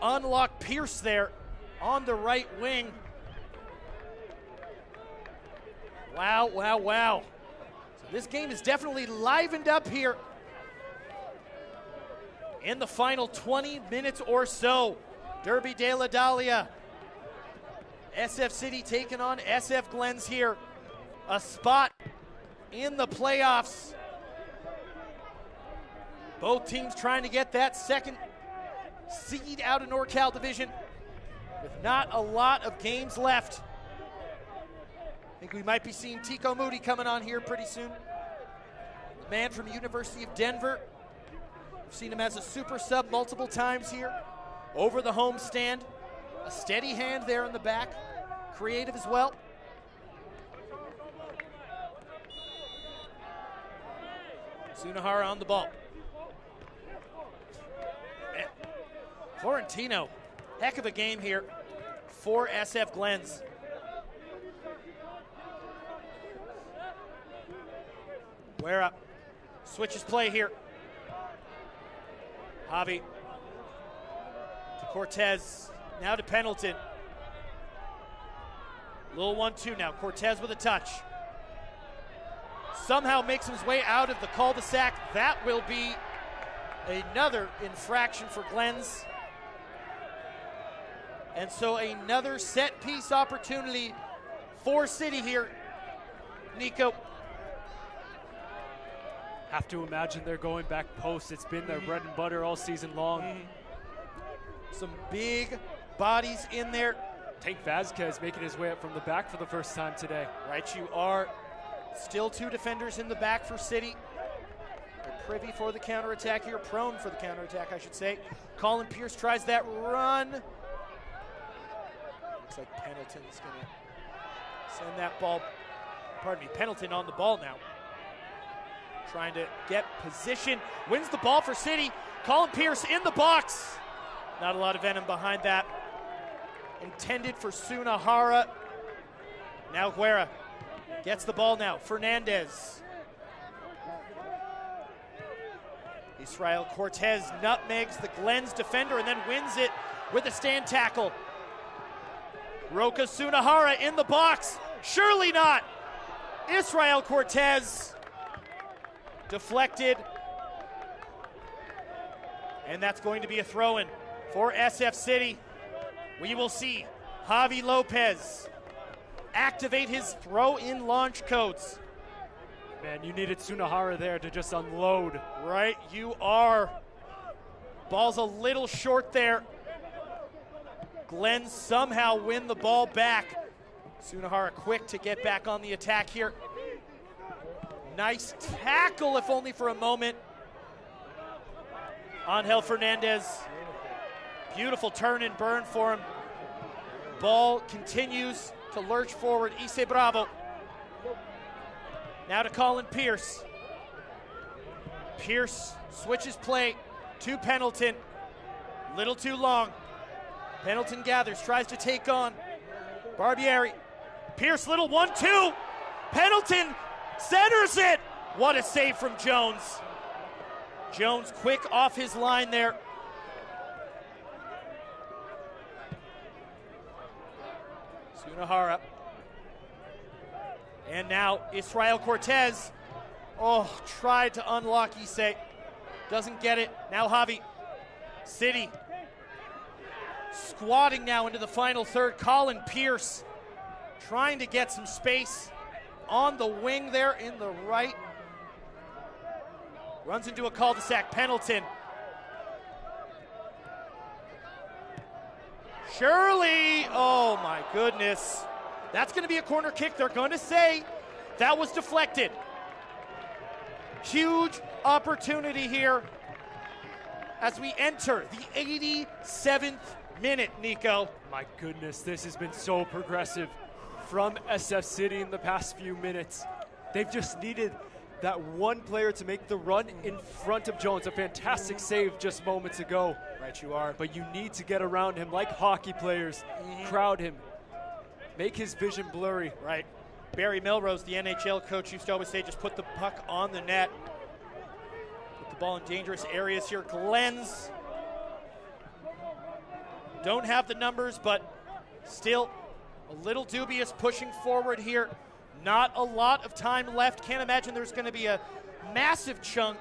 unlock Pierce there on the right wing. Wow, wow, wow. So this game is definitely livened up here in the final 20 minutes or so. Derby de la Dahlia. SF City taking on SF Glens here. A spot in the playoffs. Both teams trying to get that second seed out of NorCal Division with not a lot of games left. I think we might be seeing Tico Moody coming on here pretty soon. The man from the University of Denver. We've seen him as a super sub multiple times here over the home stand. A steady hand there in the back. Creative as well. Sunahara on the ball. Florentino, heck of a game here for SF Glens. Guerra switches play here. Javi to Cortez, now to Pendleton. Little 1-2 now, Cortez with a touch. Somehow makes his way out of the cul-de-sac. That will be another infraction for Glens. And so another set piece opportunity for City here. Nico. Have to imagine they're going back post. It's been their bread and butter all season long. Some big bodies in there. Tank Vazquez making his way up from the back for the first time today. Right, you are. Still two defenders in the back for City. They're privy for the counterattack here, prone for the counterattack, I should say. Colin Pierce tries that run. Looks like Pendleton's going to send that ball. Pardon me, Pendleton on the ball now. Trying to get position. Wins the ball for City. Colin Pierce in the box. Not a lot of venom behind that. Intended for Sunahara. Now Guerra gets the ball now. Fernandez. Israel Cortez nutmegs the Glens defender and then wins it with a stand tackle. Roka Sunahara in the box. Surely not. Israel Cortez deflected And that's going to be a throw-in for SF City. We will see Javi Lopez activate his throw-in launch codes. Man, you needed Sunahara there to just unload. Right, you are. Ball's a little short there. Glens somehow win the ball back. Sunahara quick to get back on the attack here. Nice tackle, if only for a moment. Angel Fernandez. Beautiful turn and burn for him. Ball continues to lurch forward. Issei Bravo. Now to Colin Pierce. Pierce switches play to Pendleton. Little too long. Pendleton gathers, tries to take on Barbieri. Pierce, little 1-2. Pendleton centers it. What a save from Jones. Jones quick off his line there. Sunahara. And now Israel Cortez. Oh, tried to unlock Issei. Doesn't get it. Now Javi. City. Squatting now into the final third. Colin Pierce trying to get some space on the wing there in the right. Runs into a cul-de-sac. Pendleton. Shirley. Oh my goodness. That's going to be a corner kick. They're going to say that was deflected. Huge opportunity here as we enter the 87th minute, Nico. My goodness, this has been so progressive from SF City in the past few minutes. They've just needed that one player to make the run in front of Jones. A fantastic save just moments ago. Right you are. But you need to get around him like hockey players. Crowd him. Make his vision blurry. Right. Barry Melrose, the NHL coach, used to always say just put the puck on the net. Put the ball in dangerous areas here. Glens don't have the numbers, but still a little dubious pushing forward here. Not a lot of time left. Can't imagine there's going to be a massive chunk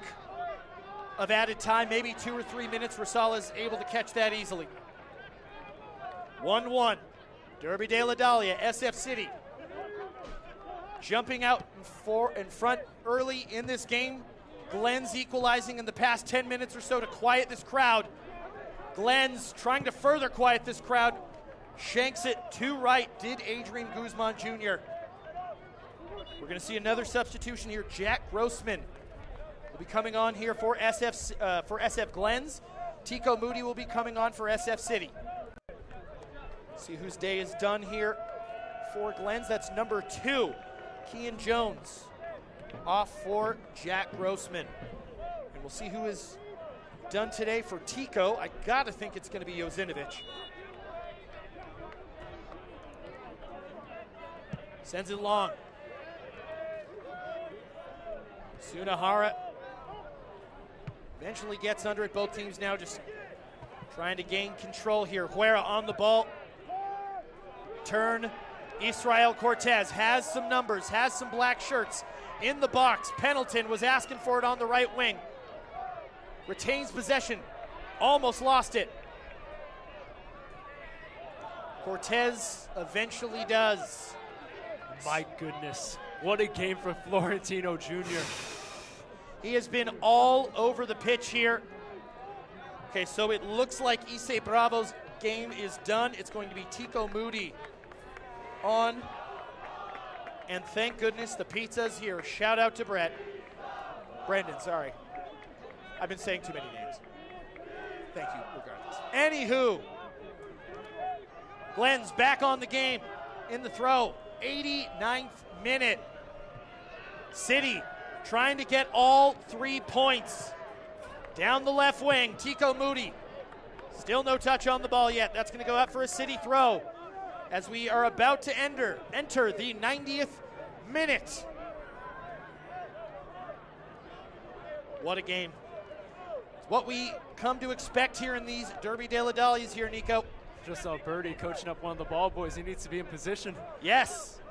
of added time, maybe 2 or 3 minutes. Rosales able to catch that easily. 1-1. Derby de la Dahlia, SF City. Jumping out in front early in this game. Glens equalizing in the past 10 minutes or so to quiet this crowd. Glens trying to further quiet this crowd. Shanks it to right, did Adrian Guzman Jr. We're going to see another substitution here. Jack Grossman will be coming on here for SF Glens. Tico Moody will be coming on for SF City. See whose day is done here for Glens. That's number 2, Kean Jones, off for Jack Grossman. And we'll see who is done today for Tico. I gotta think it's gonna be Jozinovic. Sends it long. Sunahara eventually gets under it. Both teams now just trying to gain control here. Huera on the ball. Turn. Israel Cortez has some numbers, has some black shirts in the box. Pendleton was asking for it on the right wing. Retains possession. Almost lost it. Cortez eventually does. My goodness. What a game for Florentino Jr. He has been all over the pitch here. Okay, so it looks like Issei Bravo's game is done. It's going to be Tico Moody on. And thank goodness the pizza's here. Shout out to Brendan, sorry. I've been saying too many names. Thank you, regardless. Anywho, Glens back on the game in the throw. 89th minute. City trying to get all 3 points. Down the left wing, Tico Moody. Still no touch on the ball yet. That's going to go out for a City throw as we are about to enter the 90th minute. What a game. It's what we come to expect here in these Derby de la Dahlias here, Nico. Just saw Birdie coaching up one of the ball boys. He needs to be in position. Yes.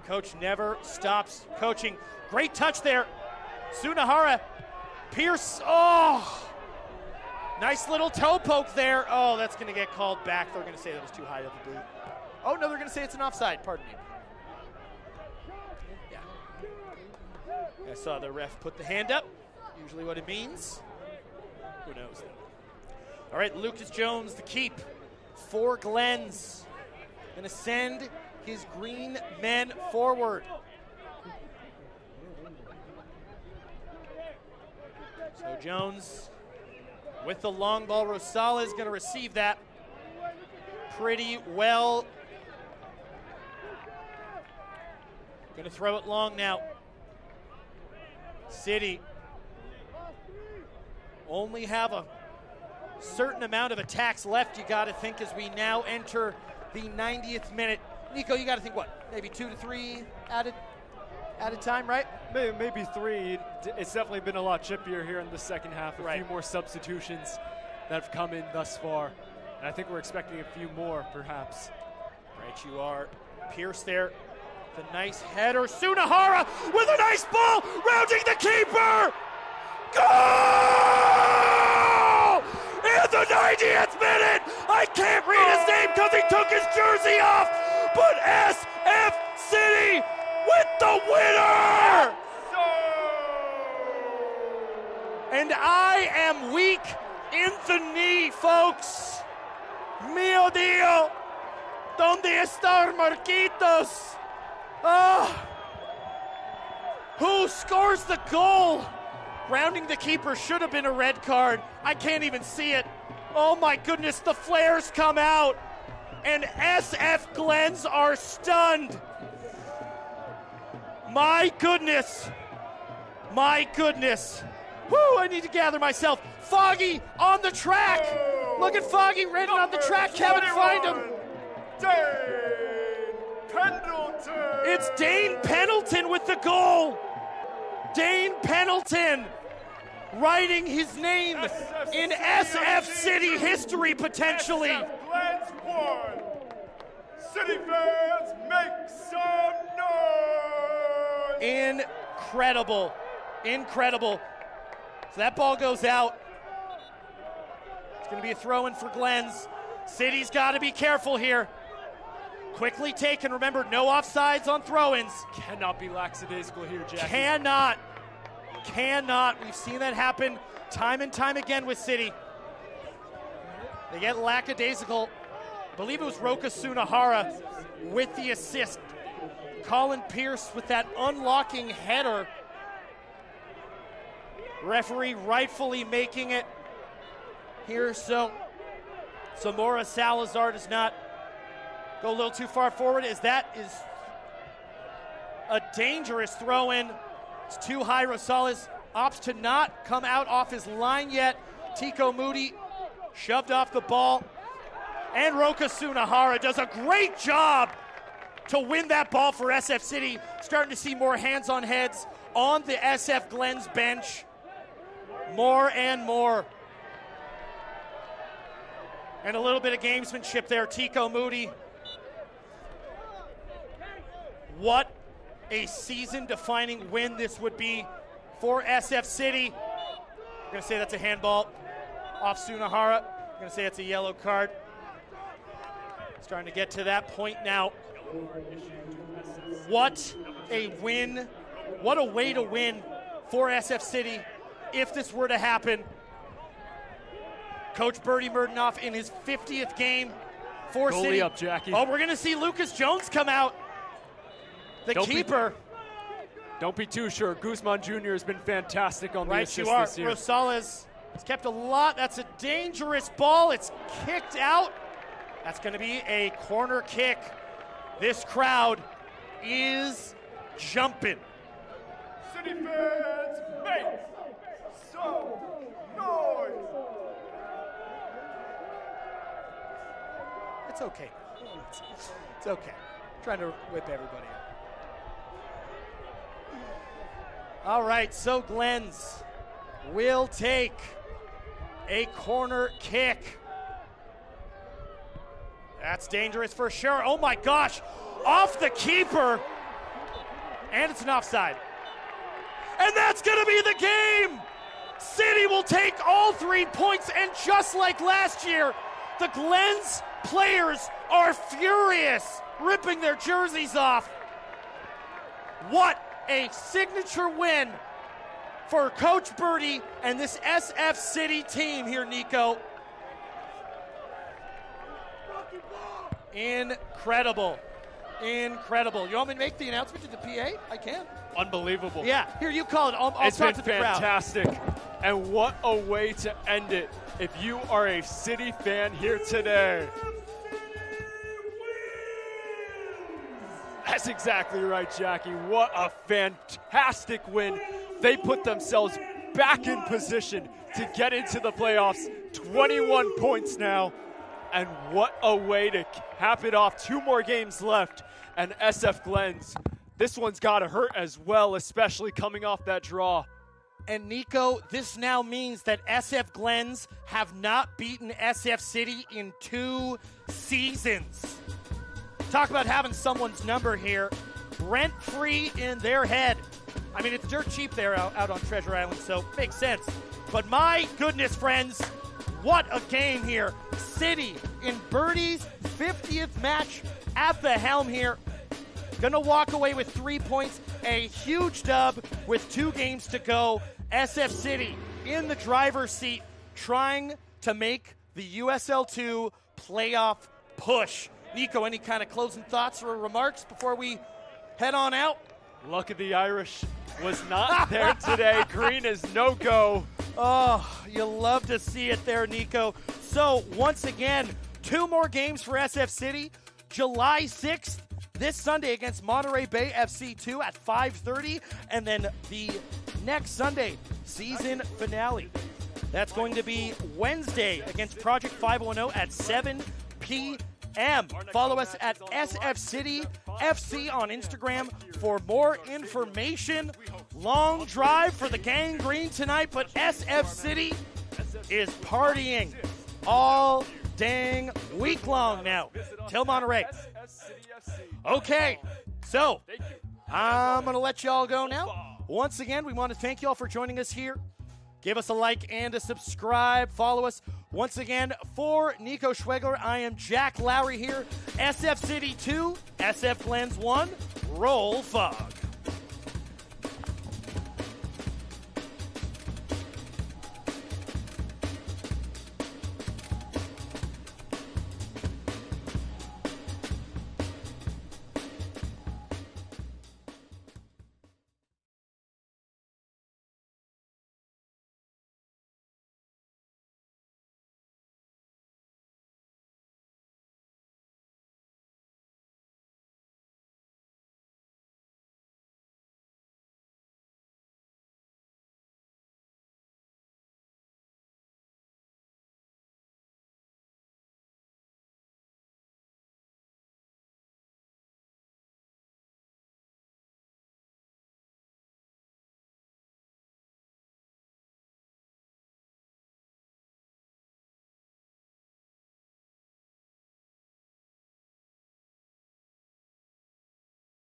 Coach never stops coaching. Great touch there. Sunahara. Pierce. Oh. Nice little toe poke there. Oh, that's going to get called back. They're going to say that was too high of a boot. Oh, no, they're going to say it's an offside. Pardon me. Yeah. I saw the ref put the hand up. Usually what it means. Who knows, though. All right, Lucas Jones, the keep for Glens. Going to send his green men forward. So Jones with the long ball. Rosales is going to receive that pretty well. Going to throw it long now. City only have a certain amount of attacks left, you got to think, as we now enter the 90th minute. Nico, you got to think, what, maybe 2 to 3 added time, right? Maybe 3. It's definitely been a lot chippier here in the second half. A few more substitutions that have come in thus far. And I think we're expecting a few more, perhaps. Right, you are. Pierce there. The nice header. Sunahara with a nice ball, rounding the keeper. Goal! In the 90th minute! I can't read his name because he took his jersey off, but SF City with the winner! And I am weak in the knee, folks. Mio Dio, ¿dónde está Marquitos? Oh. Who scores the goal? Rounding the keeper should have been a red card. I can't even see it. Oh my goodness, the flares come out. And SF Glens are stunned. My goodness. My goodness. Whoo, I need to gather myself. Foggy on the track. Look at Foggy written on the track. Kevin, find him. Dane Pendleton. It's Dane Pendleton with the goal. Dane Pendleton writing his name in SF City history, potentially. SF Glens won. City fans, make some noise. Incredible. Incredible. So that ball goes out. It's going to be a throw-in for Glens. City's got to be careful here. Quickly taken. Remember, no offsides on throw-ins. Cannot be lackadaisical here, Jackie. Cannot. We've seen that happen time and time again with City. They get lackadaisical. I believe it was Roka Sunahara with the assist. Colin Pierce with that unlocking header. Referee rightfully making it here, so Zamora Salazar does not go a little too far forward, as that is a dangerous throw-in. It's too high. Rosales opts to not come out off his line yet. Tico Moody shoved off the ball. And Roka Sunahara does a great job to win that ball for SF City. Starting to see more hands on heads on the SF Glens bench. More and more. And a little bit of gamesmanship there. Tico Moody. What a season-defining win this would be for SF City. I'm going to say that's a handball off Sunahara. I'm going to say it's a yellow card. Starting to get to that point now. What a win. What a way to win for SF City if this were to happen. Coach Bertie Murdenoff in his 50th game for Goalie City. up, Jackie. Oh, we're going to see Lucas Jones come out. The keeper. Don't be too sure. Guzman Jr. has been fantastic on the Right, assist you are. this year. Rosales has kept a lot. That's a dangerous ball. It's kicked out. That's going to be a corner kick. This crowd is jumping. City fans, make some noise. It's okay. It's okay. I'm trying to whip everybody up. All right, so Glens will take a corner kick. That's dangerous for sure. Oh my gosh, off the keeper. And it's an offside. And that's gonna be the game. City will take all 3 points, and just like last year, the Glens players are furious, ripping their jerseys off. What a signature win for Coach Birdie and this SF City team here, Nico. Incredible. Incredible. You want me to make the announcement to the PA? I can. Unbelievable. Yeah, here, you call it. I'll It's talk been to the crowd. fantastic. And what a way to end it if you are a City fan here today. That's exactly right, Jackie. What a fantastic win. They put themselves back in position to get into the playoffs. 21 points now. And what a way to cap it off. 2 more games left. And SF Glens, this one's got to hurt as well, especially coming off that draw. And Nico, this now means that SF Glens have not beaten SF City in 2 seasons. Talk about having someone's number here, rent-free in their head. I mean, it's dirt cheap there out on Treasure Island, so makes sense. But my goodness, friends, what a game here. City in Birdie's 50th match at the helm here. Gonna walk away with 3 points, a huge dub with 2 games to go. SF City in the driver's seat, trying to make the USL2 playoff push. Nico, any kind of closing thoughts or remarks before we head on out? Luck of the Irish was not there today. Green is no-go. Oh, you love to see it there, Nico. So, once again, 2 more games for SF City. July 6th, this Sunday against Monterey Bay FC2 at 5:30. And then the next Sunday, season finale. That's going to be Wednesday against Project 510 at 7 p.m. Follow us at SF City FC on Instagram for more information. Long drive for the Gang Green tonight, but SF City is partying all dang week long now till Monterey. Okay, so I'm going to let y'all go now. Once again, we want to thank y'all for joining us here. Give us a like and a subscribe. Follow us. Once again, for Nico Schwegler, I am Jack Lowery here. SF City 2, SF Glens 1. Roll Fog.